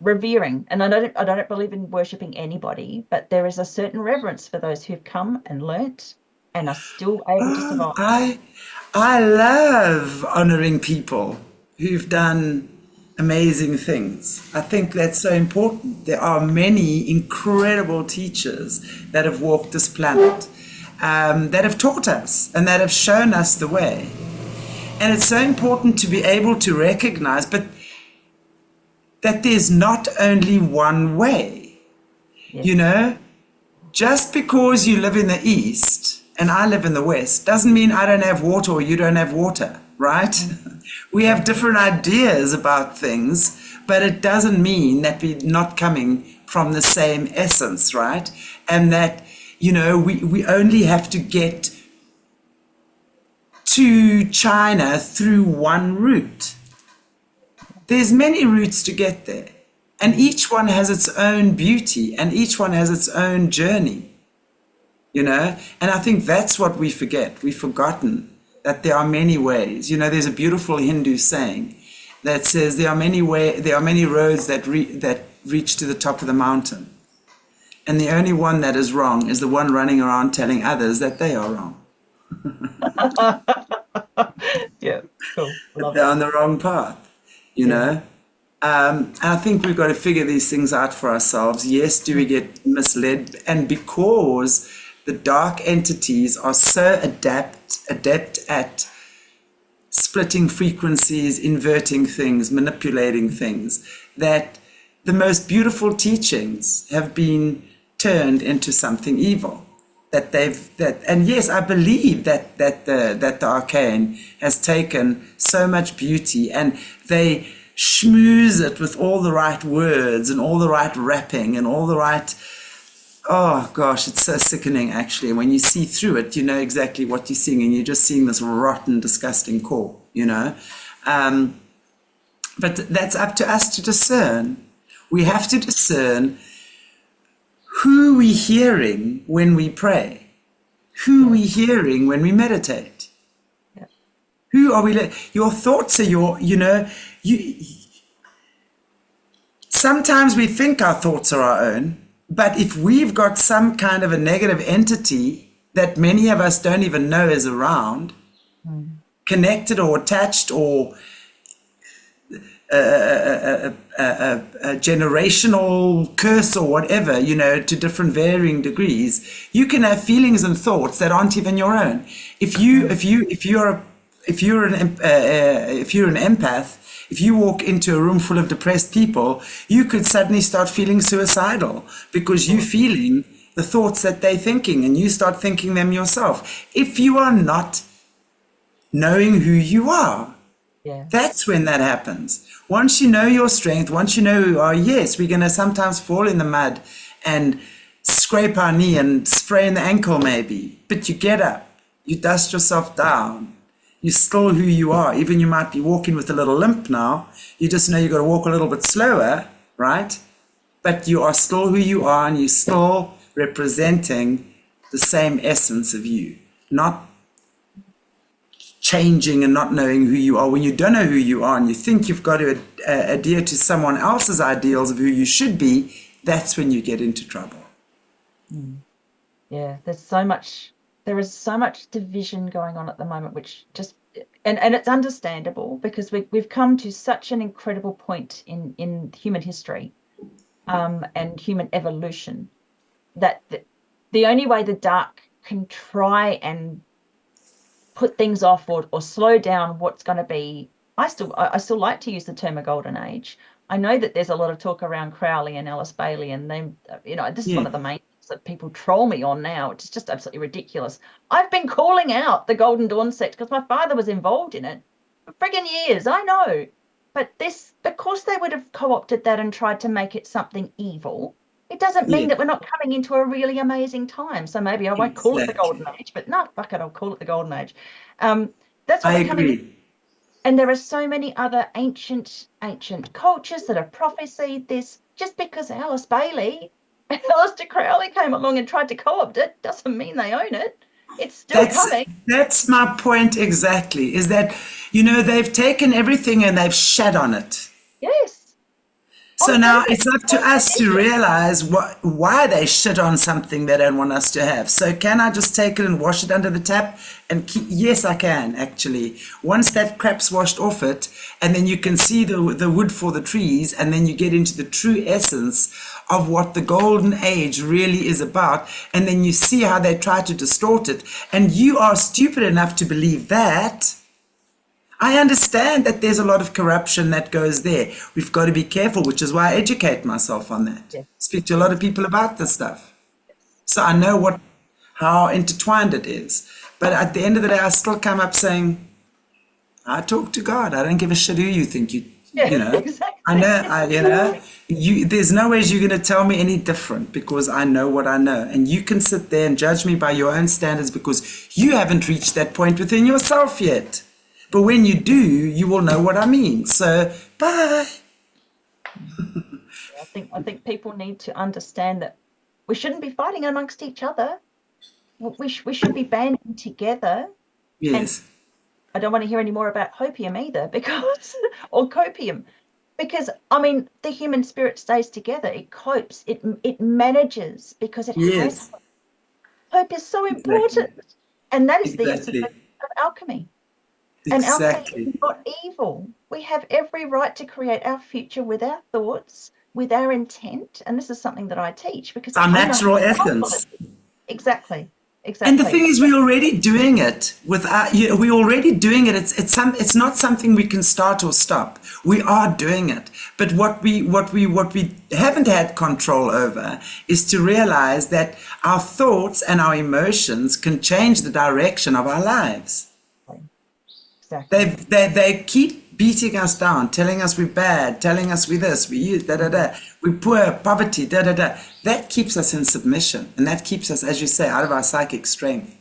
revering. And I don't believe in worshipping anybody, but there is a certain reverence for those who've come and learnt and are still able to Oh, survive. I love honoring people who've done amazing things. I think that's so important. There are many incredible teachers that have walked this planet, that have taught us and that have shown us the way. And it's so important to be able to recognize, but that there's not only one way. Yes. Just because you live in the East and I live in the West doesn't mean I don't have water or you don't have water, right? We have different ideas about things, but it doesn't mean that we're not coming from the same essence, right? And that, we only have to get to China through one route. There's many routes to get there, and each one has its own beauty and each one has its own journey, and I think that's what we forget. We've forgotten that there are many ways. There's a beautiful Hindu saying that says there are many roads that reach to the top of the mountain, and the only one that is wrong is the one running around telling others that they are wrong. Yeah, cool. Love They're it. on the wrong path, And I think we've got to figure these things out for ourselves. Yes, do we get misled? And because the dark entities are so adept at splitting frequencies, inverting things, manipulating things, that the most beautiful teachings have been turned into something evil. And yes, I believe that the arcane has taken so much beauty and they schmooze it with all the right words and all the right wrapping and all the right, oh gosh, it's so sickening actually. When you see through it, you know exactly what you're seeing, and you're just seeing this rotten, disgusting core, but that's up to us to discern. We have to discern who we're hearing when we pray, who we're hearing when we meditate. Yeah. Who are we? Your thoughts are sometimes we think our thoughts are our own, but if we've got some kind of a negative entity that many of us don't even know is around, connected or attached or a generational curse or whatever, to different varying degrees, you can have feelings and thoughts that aren't even your own. If you're an empath, if you walk into a room full of depressed people, you could suddenly start feeling suicidal because you're feeling the thoughts that they're thinking, and you start thinking them yourself. If you are not knowing who you are, that's when that happens. Once you know your strength, once you know who you are, yes, we're going to sometimes fall in the mud and scrape our knee and sprain the ankle maybe. But you get up, you dust yourself down, you're still who you are. Even you might be walking with a little limp now, you just know you've got to walk a little bit slower, right? But you are still who you are, and you're still representing the same essence of you, not changing and not knowing who you are. When you don't know who you are and you think you've got to adhere to someone else's ideals of who you should be, that's when you get into trouble. Yeah, there is so much division going on at the moment, which just, and it's understandable because we've come to such an incredible point in human history, and human evolution, that the only way the dark can try and put things off or slow down what's going to be, I still like to use the term a golden age. I know that there's a lot of talk around Crowley and Alice Bailey, and them, this is one of the main things that people troll me on now. It's just absolutely ridiculous. I've been calling out the Golden Dawn sect because my father was involved in it for friggin' years. I know. But because they would have co-opted that and tried to make it something evil, it doesn't mean that we're not coming into a really amazing time. So maybe I won't call it the Golden Age, but no, fuck it, I'll call it the Golden Age. That's what I we're coming agree. in. And there are so many other ancient cultures that have prophesied this. Just because Alice Bailey and Alistair Crowley came along and tried to co-opt it doesn't mean they own it. It's still coming. That's my point exactly, is that, they've taken everything and they've shat on it. Yes. So now it's up to us to realize why they shit on something they don't want us to have. So can I just take it and wash it under the tap and keep? Yes, I can, actually. Once that crap's washed off it, and then you can see the wood for the trees, and then you get into the true essence of what the golden age really is about, and then you see how they try to distort it, and you are stupid enough to believe that. I understand that there's a lot of corruption that goes there. We've got to be careful, which is why I educate myself on that. Yes. Speak to a lot of people about this stuff. So I know how intertwined it is. But at the end of the day, I still come up saying, I talk to God. I don't give a shit who you think you know. Exactly. I know, there's no ways you're going to tell me any different, because I know what I know. And you can sit there and judge me by your own standards because you haven't reached that point within yourself yet. But when you do, you will know what I mean. So, bye. I think people need to understand that we shouldn't be fighting amongst each other. We should be banding together. Yes. And I don't want to hear any more about hopium either, or copium, because the human spirit stays together. It copes. It manages because it has hope. Hope is so important, and that is the essence of alchemy. And alchemy is not evil. We have every right to create our future with our thoughts, with our intent. And this is something that I teach because our natural essence. Exactly. And the thing is, we're already doing it. We're already doing it. It's not something we can start or stop. We are doing it. But what we haven't had control over is to realize that our thoughts and our emotions can change the direction of our lives. Exactly. They keep beating us down, telling us we're bad, telling us we're this, we're poor, poverty, That keeps us in submission, and that keeps us, as you say, out of our psychic strength.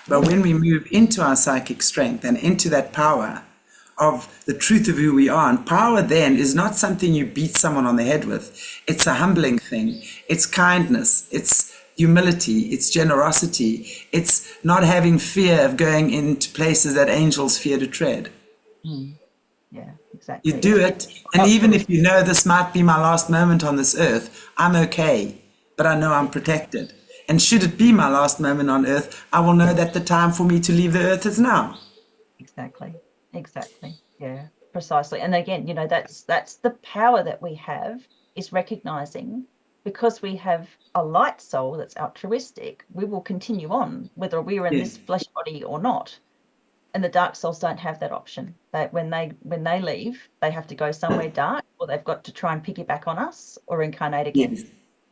But when we move into our psychic strength and into that power of the truth of who we are, and power then is not something you beat someone on the head with. It's a humbling thing. It's kindness. It's humility, it's generosity, it's not having fear of going into places that angels fear to tread. Yeah, exactly. You do it, and even if you know this might be my last moment on this earth, I'm okay, but I know I'm protected. And should it be my last moment on earth, I will know that the time for me to leave the earth is now. Exactly. Yeah, precisely. And again, that's the power that we have, is recognizing, because we have a light soul that's altruistic, we will continue on, whether we're in this flesh body or not. And the dark souls don't have that option. When they leave, they have to go somewhere dark, or they've got to try and piggyback on us or incarnate again. Yes.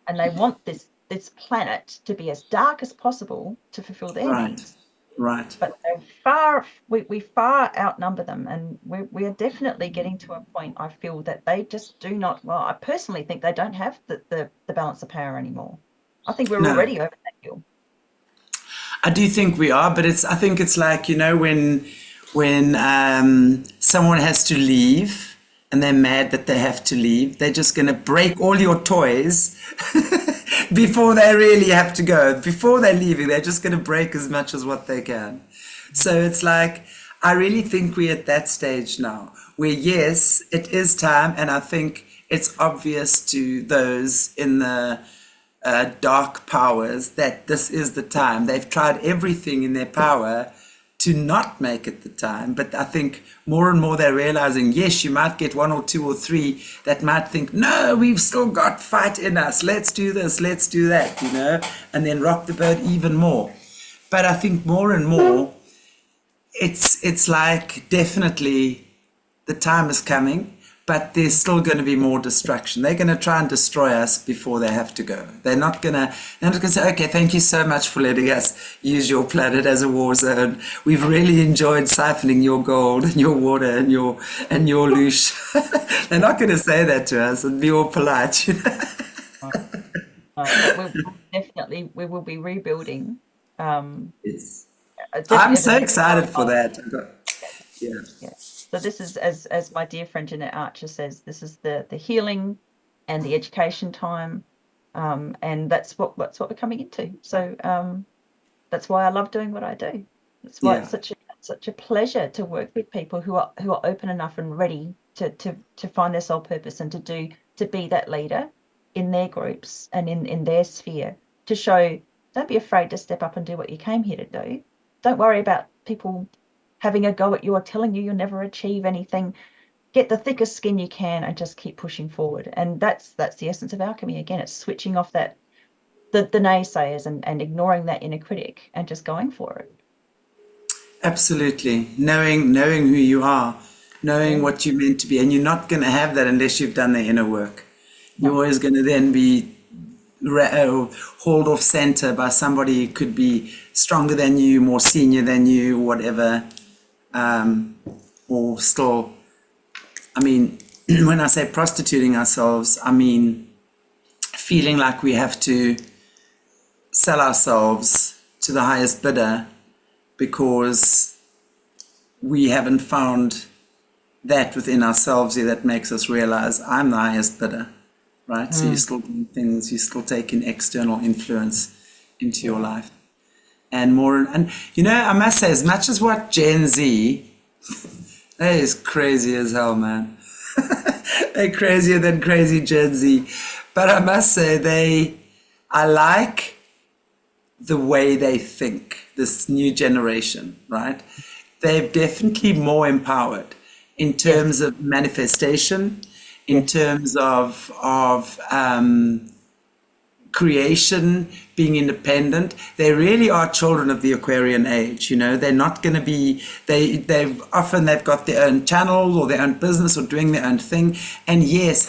And they want this planet to be as dark as possible to fulfill their needs. Right. But we far outnumber them, and we are definitely getting to a point, I feel, that they just do not. Well, I personally think they don't have the balance of power anymore. I think we're already over that hill. I do think we are, but I think it's like, when someone has to leave and they're mad that they have to leave, they're just going to break all your toys before they really have to go. Before they're leaving, they're just going to break as much as what they can. So it's like, I really think we're at that stage now where, yes, it is time. And I think it's obvious to those in the dark powers that this is the time. They've tried everything in their power to not make it the time. But I think more and more they're realizing, yes, you might get one or two or three that might think, no, we've still got fight in us. Let's do this, let's do that, and then rock the boat even more. But I think more and more, it's like definitely the time is coming. but there's still going to be more destruction. They're going to try and destroy us before they have to go. They're not going to say, okay, thank you so much for letting us use your planet as a war zone. We've really enjoyed siphoning your gold and your water and your loosh. They're not going to say that to us and be all polite. But we will be rebuilding. Yes. Definitely I'm as a so new excited for profile. that. Yeah. Yeah. So this is, as my dear friend Jeanette Archer says, this is the healing and the education time, and that's what we're coming into. So that's why I love doing what I do. That's why Yeah. it's such a pleasure to work with people who are open enough and ready to find their soul purpose and to be that leader in their groups and in their sphere, to show, don't be afraid to step up and do what you came here to do. Don't worry about people having a go at you or telling you you'll never achieve anything. Get the thickest skin you can and just keep pushing forward. And that's the essence of alchemy. Again, it's switching off the naysayers and ignoring that inner critic and just going for it. Absolutely. Knowing who you are, knowing what you're meant to be. And you're not going to have that unless you've done the inner work. You're always going to then be hauled off center by somebody who could be stronger than you, more senior than you, whatever. Or still, I mean, when I say prostituting ourselves, I mean feeling like we have to sell ourselves to the highest bidder because we haven't found that within ourselves here that makes us realize I'm the highest bidder, right? So you're still doing things, you're still taking external influence into your life. And I must say, as much as what Gen Z, that is crazy as hell, man. They're crazier than crazy Gen Z. But I must say, I like the way they think, this new generation, right? They're definitely more empowered in terms of manifestation, in terms of creation, being independent. They really are children of the Aquarian age. They're not going to be, they've got their own channel or their own business or doing their own thing. And yes,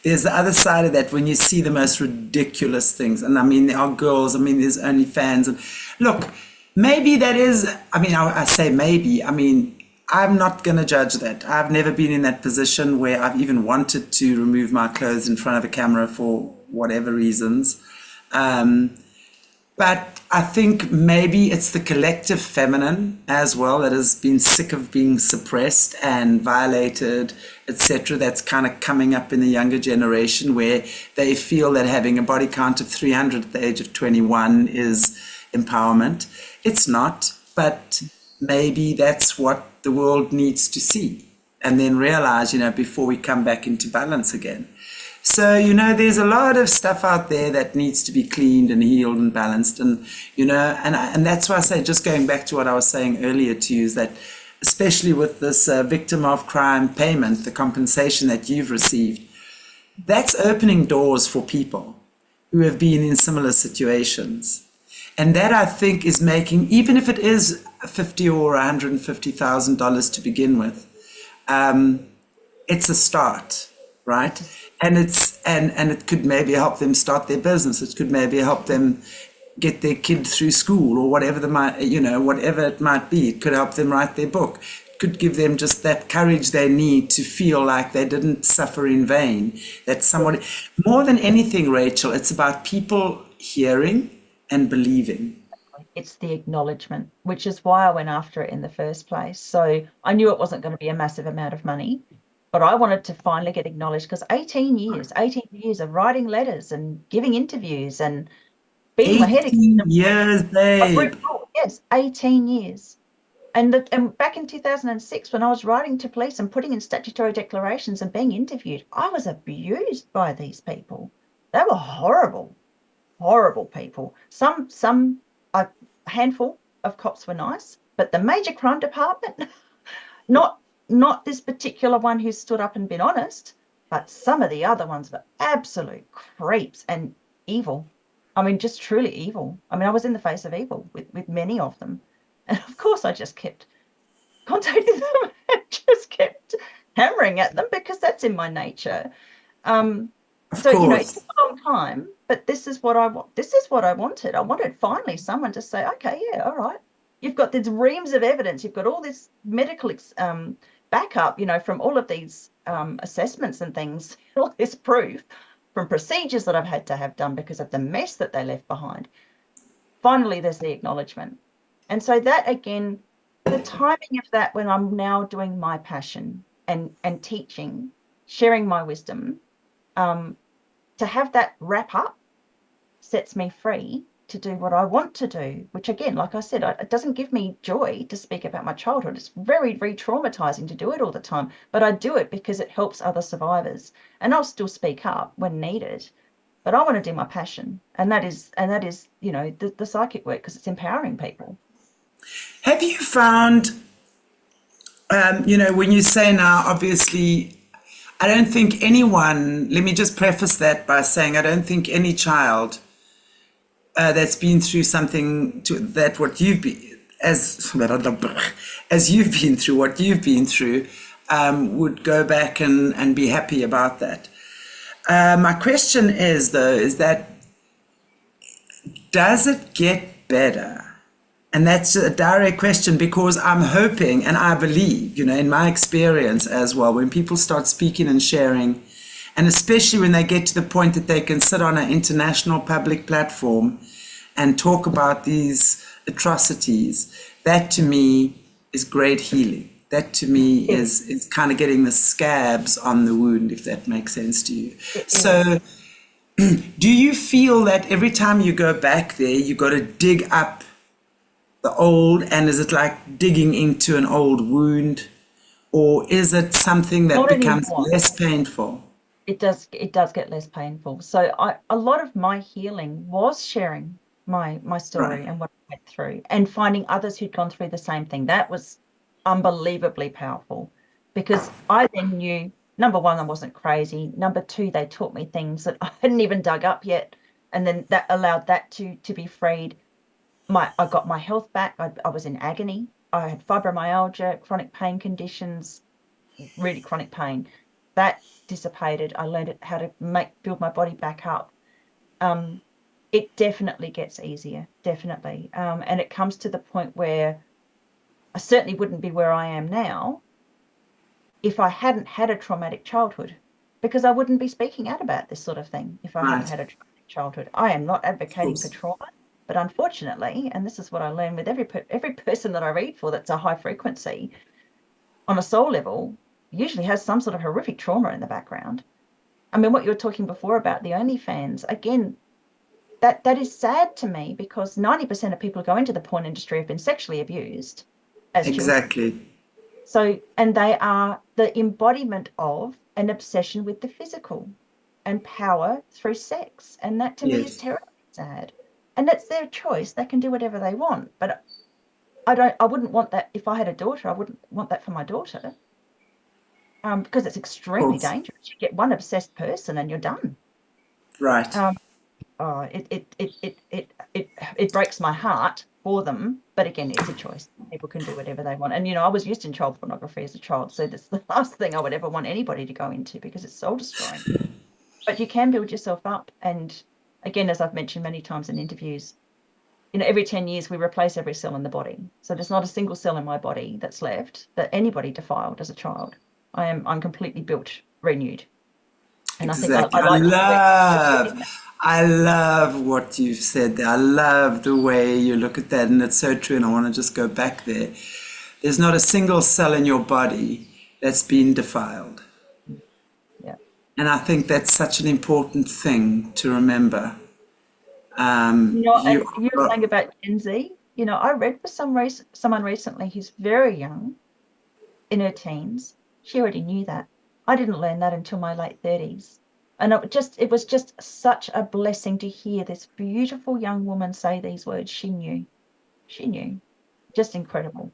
there's the other side of that when you see the most ridiculous things. And I mean, there are girls, there's OnlyFans. And look, maybe that is, I say maybe, I'm not going to judge that. I've never been in that position where I've even wanted to remove my clothes in front of a camera for whatever reasons. But I think maybe it's the collective feminine as well that has been sick of being suppressed and violated, etc. That's kind of coming up in the younger generation, where they feel that having a body count of 300 at the age of 21 is empowerment. It's not, but maybe that's what the world needs to see and then realize, before we come back into balance again. So, there's a lot of stuff out there that needs to be cleaned and healed and balanced. And, and that's why I say, just going back to what I was saying earlier to you, is that especially with this victim of crime payment, the compensation that you've received, that's opening doors for people who have been in similar situations. And that, I think, is making, even if it is $50,000 or $150,000 to begin with, it's a start, right? And it could maybe help them start their business. It could maybe help them get their kid through school or whatever whatever it might be. It could help them write their book. It could give them just that courage they need to feel like they didn't suffer in vain. That somebody, more than anything, Rachel, it's about people hearing and believing. It's the acknowledgement, which is why I went after it in the first place. So I knew it wasn't going to be a massive amount of money, but I wanted to finally get acknowledged, because 18 years of writing letters and giving interviews and beating my head against 18 years, babe. Yes, 18 years. And back in 2006, when I was writing to police and putting in statutory declarations and being interviewed, I was abused by these people. They were horrible people. A handful of cops were nice, but the major crime department, not this particular one who stood up and been honest, but some of the other ones were absolute creeps and evil. Just truly evil. I was in the face of evil with many of them. And of course, I just kept contacting them and just kept hammering at them because that's in my nature. Of So, you know, it course. took a long time, but this is what I want. This is what I wanted. I wanted finally someone to say, okay, yeah, all right. You've got these reams of evidence. You've got all this medical backup, you know, from all of these assessments and things, all this proof from procedures that I've had to have done because of the mess that they left behind. Finally, there's the acknowledgement. And so that, again, the timing of that when I'm now doing my passion and teaching, sharing my wisdom, to have that wrap up sets me free to do what I want to do, which again, like I said, it doesn't give me joy to speak about my childhood. It's very, very traumatizing to do it all the time, but I do it because it helps other survivors, and I'll still speak up when needed. But I want to do my passion, and that is, you know, the psychic work, because it's empowering people. Have you found, you know, when you say now, obviously, I don't think anyone, let me just preface that by saying I don't think any child that's been through something that what you've been, as you've been through what you've been through, would go back and be happy about that. My question is, though, is that does it get better? And that's a direct question, because I'm hoping and I believe, you know, in my experience as well, when people start speaking and sharing, and especially when they get to the point that they can sit on an international public platform and talk about these atrocities, that to me is great healing. That to me is kind of getting the scabs on the wound, if that makes sense to you. So do you feel that every time you go back there, you got to dig up the old, and is it like digging into an old wound, or is it something that Not becomes anymore. less painful? It does get less painful. So a lot of my healing was sharing my story Right. and what I went through, and finding others who'd gone through the same thing. That was unbelievably powerful, because I then knew, number one, I wasn't crazy. Number two, they taught me things that I hadn't even dug up yet, and then that allowed that to be freed. I got my health back. I was in agony. I had fibromyalgia, chronic pain conditions, really chronic pain. That dissipated. I learned how to build my body back up. It definitely gets easier, definitely. And it comes to the point where I certainly wouldn't be where I am now if I hadn't had a traumatic childhood, because I wouldn't be speaking out about this sort of thing if I hadn't Right. had a traumatic childhood. I am not advocating for course. trauma, but unfortunately, and this is what I learn with every person that I read for that's a high frequency on a soul level, usually has some sort of horrific trauma in the background. I mean, what you were talking before about the OnlyFans, again, that is sad to me, because 90% of people who go into the porn industry have been sexually abused as children. Exactly. So, and they are the embodiment of an obsession with the physical and power through sex. And that to me is Yes. terribly sad. And that's their choice. They can do whatever they want. But I wouldn't want that. If I had a daughter, I wouldn't want that for my daughter. Because it's extremely Of course. dangerous. You get one obsessed person and you're done. Right. It breaks my heart for them, but again, it's a choice. People can do whatever they want. And you know, I was used in child pornography as a child, so that's the last thing I would ever want anybody to go into, because it's soul destroying. But you can build yourself up, and again, as I've mentioned many times in interviews, you know, every 10 years we replace every cell in the body. So there's not a single cell in my body that's left that anybody defiled as a child. I'm completely built, renewed. And Exactly. I like I love what you've said there. I love the way you look at that, and it's so true. And I want to just go back there. There's not a single cell in your body that's been defiled. Yeah. And I think that's such an important thing to remember. You know, and You you were are, saying about Gen Z, you know, I read for someone recently who's very young, in her teens. She already knew that. I didn't learn that until my late 30s. And it was just such a blessing to hear this beautiful young woman say these words. She knew. Just incredible.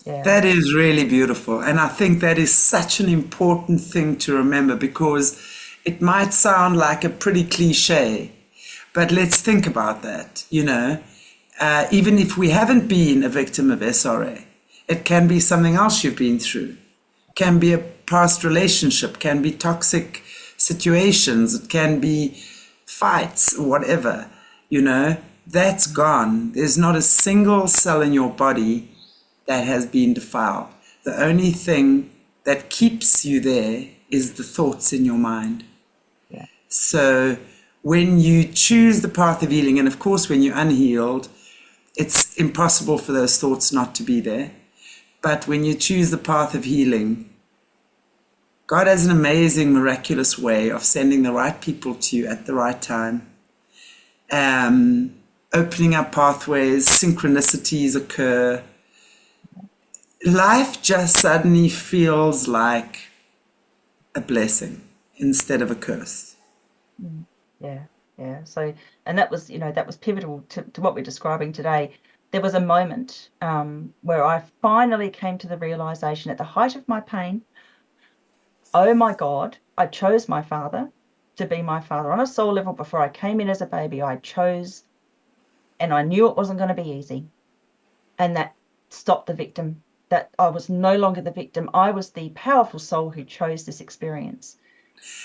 Yeah. that is really beautiful. And I think that is such an important thing to remember, because it might sound like a pretty cliche, but let's think about that. You know, even if we haven't been a victim of SRA, it can be something else you've been through. can be a past relationship, can be toxic situations, it can be fights, whatever, that's gone. There's not a single cell in your body that has been defiled. The only thing that keeps you there is the thoughts in your mind. Yeah. So when you choose the path of healing, and of course when you're unhealed, it's impossible for those thoughts not to be there. But when you choose the path of healing, God has an amazing, miraculous way of sending the right people to you at the right time, opening up pathways, synchronicities occur. Life just suddenly feels like a blessing instead of a curse. Yeah. So, and that was pivotal to what we're describing today. There was a moment where I finally came to the realization at the height of my pain, oh my God, I chose my father to be my father on a soul level. Before I came in as a baby, I chose, and I knew it wasn't going to be easy. And that stopped the victim, that I was no longer the victim. I was the powerful soul who chose this experience.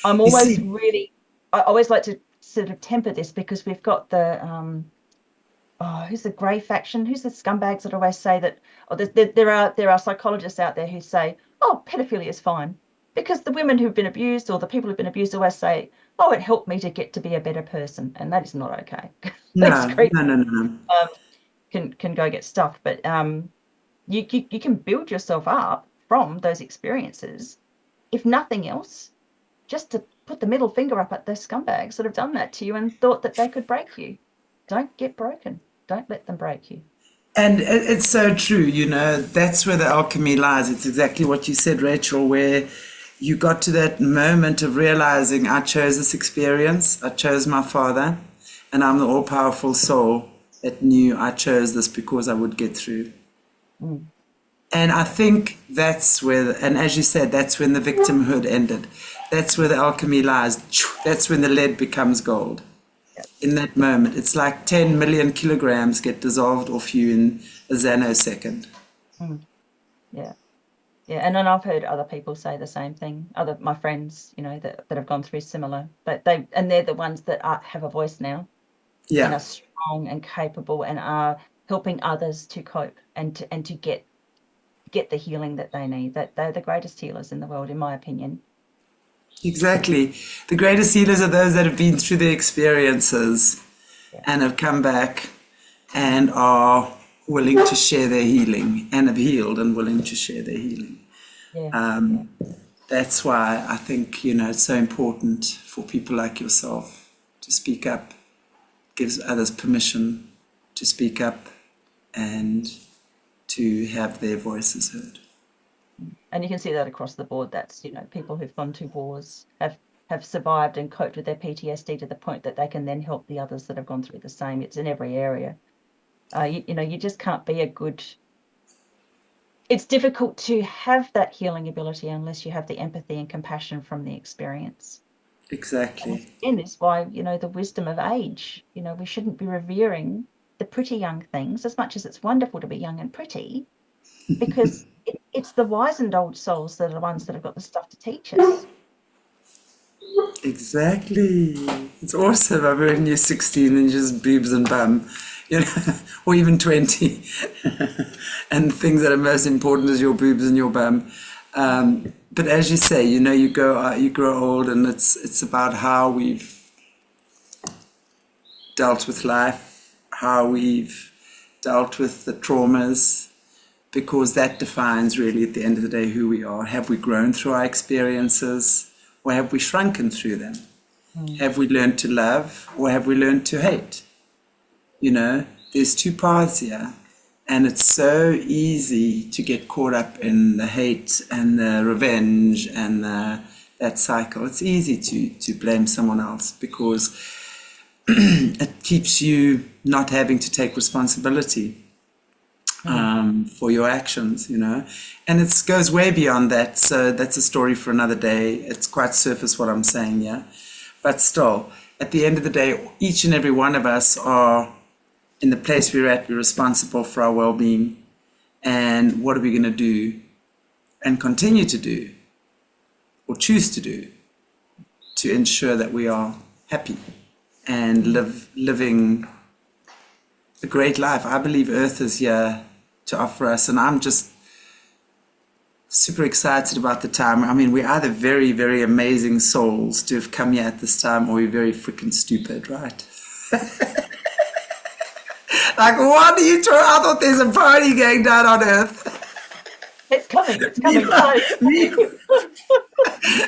I'm always I always like to sort of temper this, because we've got the, who's the grey faction? Who's the scumbags that always say that, there are psychologists out there who say, oh, pedophilia is fine. Because the women who've been abused or the people who've been abused always say, oh, it helped me to get to be a better person. And that is not okay. No. Can go get stuffed. But you can build yourself up from those experiences, if nothing else, just to put the middle finger up at those scumbags that have done that to you and thought that they could break you. Don't get broken. Don't let them break you. And it's so true, that's where the alchemy lies. It's exactly what you said, Rachel, where you got to that moment of realizing I chose this experience, I chose my father, and I'm the all-powerful soul that knew I chose this because I would get through. And I think that's where, and as you said, that's when the victimhood ended. That's where the alchemy lies. That's when the lead becomes gold. In that moment, it's like 10 million kilograms get dissolved off you in a nanosecond. Yeah. And then I've heard other people say the same thing. My friends, that have gone through similar, but they're the ones that have a voice now. Yeah. And are strong and capable and are helping others to cope and to get the healing that they need. That they're the greatest healers in the world, in my opinion. Exactly. The greatest healers are those that have been through their experiences and have come back and are willing to share their healing, and have healed and willing to share their healing. That's why I think, it's so important for people like yourself to speak up, gives others permission to speak up and to have their voices heard. And you can see that across the board. That's, people who've gone to wars have survived and coped with their PTSD to the point that they can then help the others that have gone through the same. It's in every area. You just can't be a good... It's difficult to have that healing ability unless you have the empathy and compassion from the experience. Exactly. And this is why, the wisdom of age, we shouldn't be revering the pretty young things as much as it's wonderful to be young and pretty, because it's the wizened old souls that are the ones that have got the stuff to teach us. Exactly. It's awesome. I mean, when you're 16 and just boobs and bum, or even 20, and things that are most important is your boobs and your bum. But as you say, you grow old, and it's about how we've dealt with life, how we've dealt with the traumas, because that defines really at the end of the day who we are. Have we grown through our experiences, or have we shrunken through them? Have we learned to love, or have we learned to hate? There's two paths here, and it's so easy to get caught up in the hate and the revenge and that cycle. It's easy to blame someone else because it keeps you not having to take responsibility for your actions, and it goes way beyond that. So that's a story for another day. It's quite surface what I'm saying, yeah. But still, at the end of the day, each and every one of us are, in the place we're at, we're responsible for our well-being. And what are we going to do and continue to do, or choose to do, to ensure that we are happy and living a great life. I believe Earth is here to offer us, and I'm just super excited about the time. I mean, we're either very, very amazing souls to have come here at this time, or we're very freaking stupid, right? Like, what are you talking? I thought there's a party going down on Earth. It's coming. It's coming.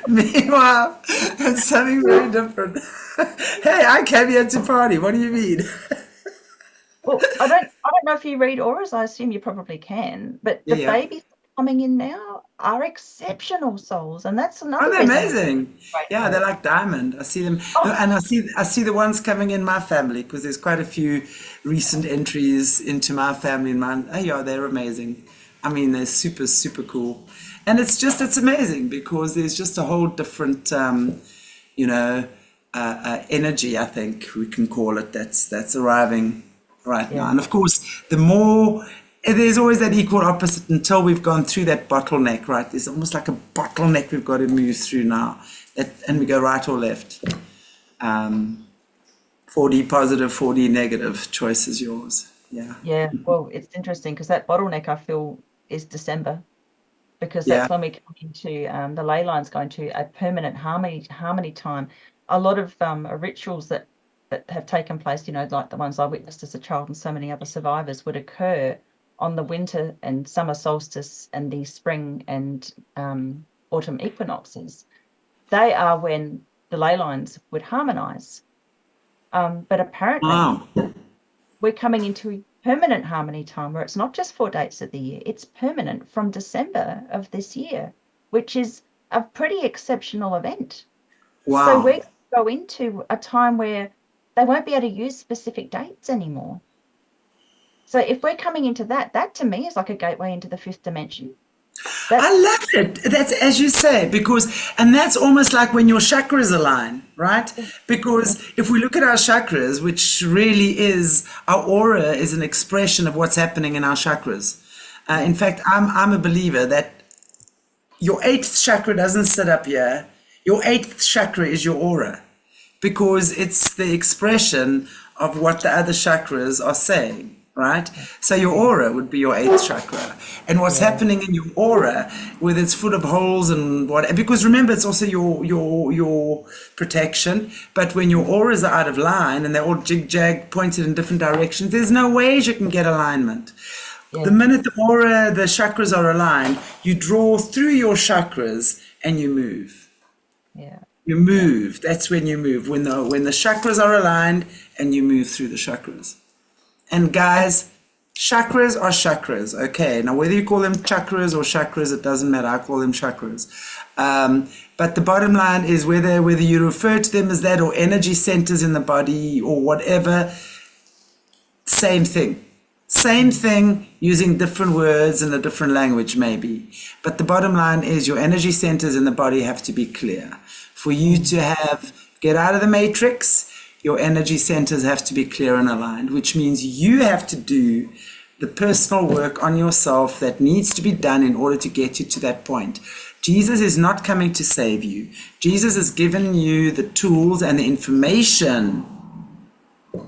Meanwhile, it's something very different. Hey, I came here to party. What do you mean? Well, I don't know if you read auras. I assume you probably can. But the babies coming in now are exceptional souls, and that's another. Oh, they're reason. amazing. Yeah, they're like diamond. I see them, and I see the ones coming in my family, because there's quite a few recent entries into my family and mine. Oh, yeah, they're amazing. I mean, they're super, super cool. And it's amazing, because there's just a whole different, energy, I think we can call it, that's arriving right now. And of course, there's always that equal opposite until we've gone through that bottleneck, right? There's almost like a bottleneck we've got to move through now, and we go right or left. 4D positive, 4D negative, choice is yours. Yeah. Well, it's interesting, because that bottleneck, I feel, is December, because that's when we come into the ley lines going to a permanent harmony time. A lot of rituals that have taken place, like the ones I witnessed as a child and so many other survivors, would occur on the winter and summer solstice and the spring and autumn equinoxes. They are when the ley lines would harmonize. But apparently we're coming into permanent harmony time, where it's not just 4 dates of the year, it's permanent from December of this year, which is a pretty exceptional event. Wow. So we're going to go into a time where they won't be able to use specific dates anymore. So if we're coming into that to me is like a gateway into the 5th dimension. I love it. That's, as you say, and that's almost like when your chakras align, right? Because if we look at our chakras, which really is, our aura is an expression of what's happening in our chakras. In fact, I'm a believer that your 8th chakra doesn't sit up here. Your 8th chakra is your aura, because it's the expression of what the other chakras are saying. Right? So your aura would be your 8th chakra. And what's happening in your aura, whether it's full of holes and what, because remember, it's also your protection. But when your auras are out of line and they're all jig-jag pointed in different directions, there's no ways you can get alignment. The minute the chakras are aligned, you draw through your chakras and you move. You move. That's when you move. When the chakras are aligned and you move through the chakras. And guys, chakras are chakras, okay? Now, whether you call them chakras or chakras, it doesn't matter. I call them chakras. But the bottom line is whether you refer to them as that or energy centers in the body or whatever, same thing. Same thing, using different words and a different language maybe. But the bottom line is your energy centers in the body have to be clear. For you to get out of the matrix, your energy centers have to be clear and aligned, which means you have to do the personal work on yourself that needs to be done in order to get you to that point. Jesus is not coming to save you. Jesus has given you the tools and the information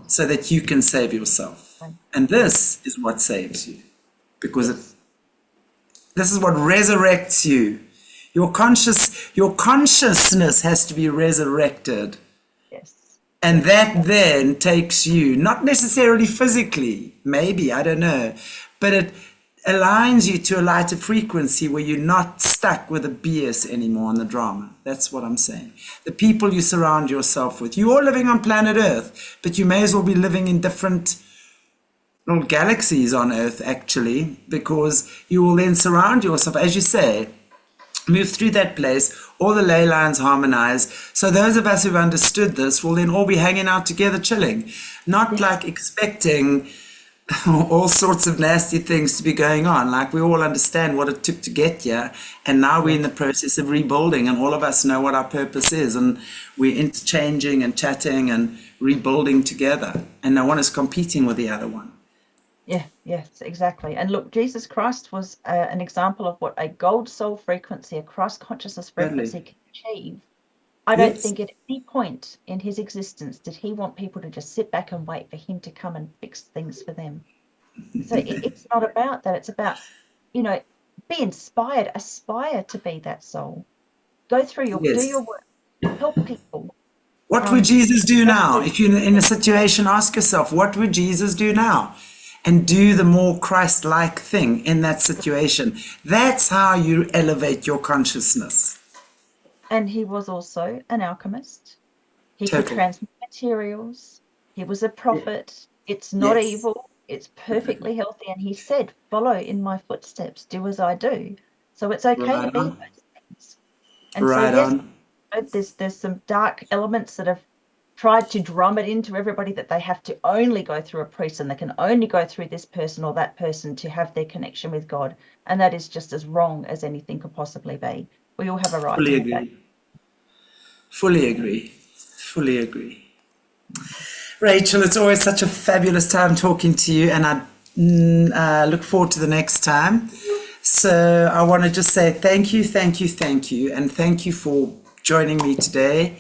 so that you can save yourself. And this is what saves you, because this is what resurrects you. Your consciousness has to be resurrected. And that then takes you, not necessarily physically, maybe, I don't know, but it aligns you to a lighter frequency where you're not stuck with the BS anymore and the drama. That's what I'm saying. The people you surround yourself with. You're all living on planet Earth, but you may as well be living in different little galaxies on Earth, actually, because you will then surround yourself, as you say, move through that place, all the ley lines harmonize. So those of us who've understood this will then all be hanging out together, chilling, not like expecting all sorts of nasty things to be going on. Like, we all understand what it took to get here, and now we're in the process of rebuilding, and all of us know what our purpose is, and we're interchanging and chatting and rebuilding together, and no one is competing with the other one. Yeah, yes, exactly. And look, Jesus Christ was an example of what a gold soul frequency, a Christ consciousness frequency Totally. can achieve. I don't Yes. think at any point in his existence did he want people to just sit back and wait for him to come and fix things for them. So it's not about that. It's about, you know, be inspired, aspire to be that soul. Go through do Yes. your work, help people. What would Jesus do That's now? the, If you're in a situation, ask yourself, what would Jesus do now? And do the more Christ-like thing in that situation. That's how you elevate your consciousness. and he was also an alchemist. He could Total. transmute materials. He was a prophet. It's not Yes. evil. It's perfectly healthy. And he said, follow in my footsteps, do as I do. So it's okay to Right be on. those things. And so, Right yes, on. there's some dark elements that have tried to drum it into everybody that they have to only go through a priest and they can only go through this person or that person to have their connection with God. And that is just as wrong as anything could possibly be. We all have a right to Fully have that. agree. Fully agree. Fully agree. Rachel, it's always such a fabulous time talking to you, and I look forward to the next time. So I want to just say thank you, thank you, thank you, and thank you for joining me today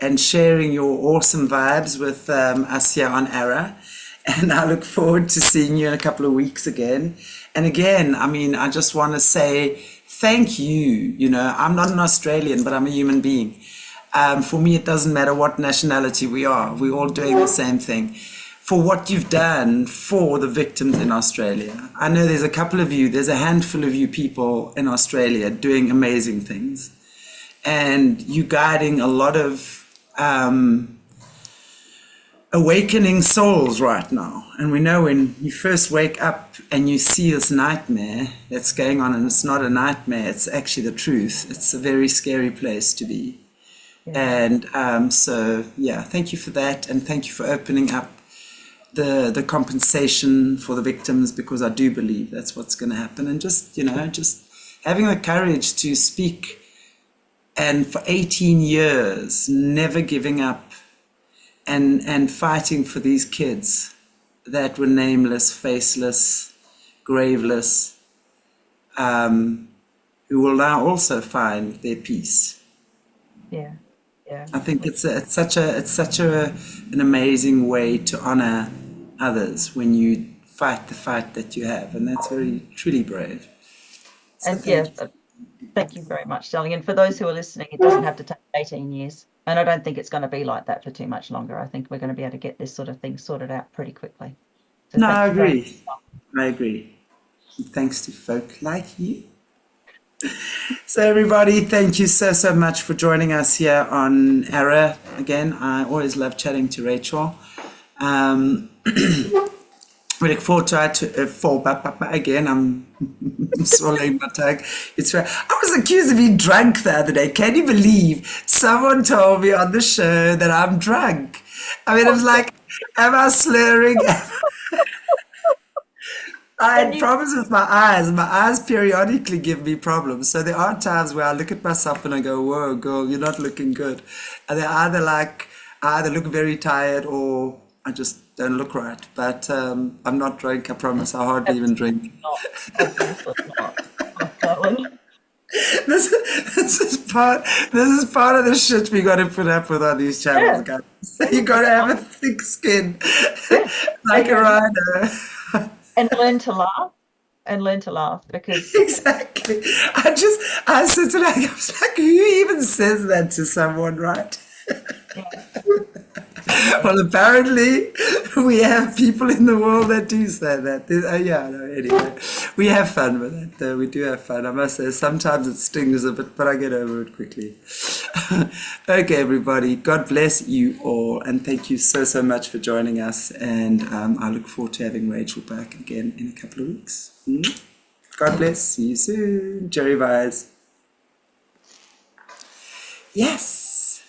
and sharing your awesome vibes with us here on Ara. And I look forward to seeing you in a couple of weeks again. And again, I mean, I just want to say thank you. You know, I'm not an Australian, but I'm a human being. For me, it doesn't matter what nationality we are. We're all doing the same thing. For what you've done for the victims in Australia. I know there's a couple of you, there's a handful of you people in Australia doing amazing things. And you guiding a lot of awakening souls right now. And we know when you first wake up and you see this nightmare that's going on, and it's not a nightmare, it's actually the truth. It's a very scary place to be. Yeah. And so, yeah, thank you for that. And thank you for opening up the compensation for the victims, because I do believe that's what's going to happen. And just, you know, just having the courage to speak, and for 18 years, never giving up, and fighting for these kids that were nameless, faceless, graveless, who will now also find their peace. Yeah. Yeah. I think it's such an amazing way to honor others when you fight the fight that you have, and that's very truly brave. So And yeah, thank you. thank you very much, darling. And for those who are listening, it doesn't have to take 18 years. And I don't think it's going to be like that for too much longer. I think we're going to be able to get this sort of thing sorted out pretty quickly. So No, thank I you very agree. I agree. Thanks to folk like you. So everybody, thank you so much for joining us here on Era. Again, I always love chatting to Rachel. We look forward to it for again. I'm swallowing my tongue. It's I was accused of being drunk the other day. Can you believe someone told me on the show that I'm drunk? I mean, it was like, am I slurring? I And had problems with my eyes, and my eyes periodically give me problems. So there are times where I look at myself and I go, "Whoa, girl, you're not looking good." And they're either like, I either look very tired or I just don't look right. But I'm not drunk. I promise. I hardly even drink. not, obviously not. Oh, darling. This, this is part. This is part of the shit we got to put up with on these channels, Yeah. guys. You got to have a thick skin, Yeah. like a rhino. And learn to laugh. And learn to laugh because Exactly. I sit and I was like, who even says that to someone, right? yeah, Well, apparently we have people in the world that do say that. Yeah, no, anyway, we have fun with it, though. We do have fun. I must say, sometimes it stings a bit, but I get over it quickly. Okay, everybody, God bless you all, and thank you so much for joining us. And I look forward to having Rachel back again in a couple of weeks. God bless. See you soon. Jerry Vise. Yes.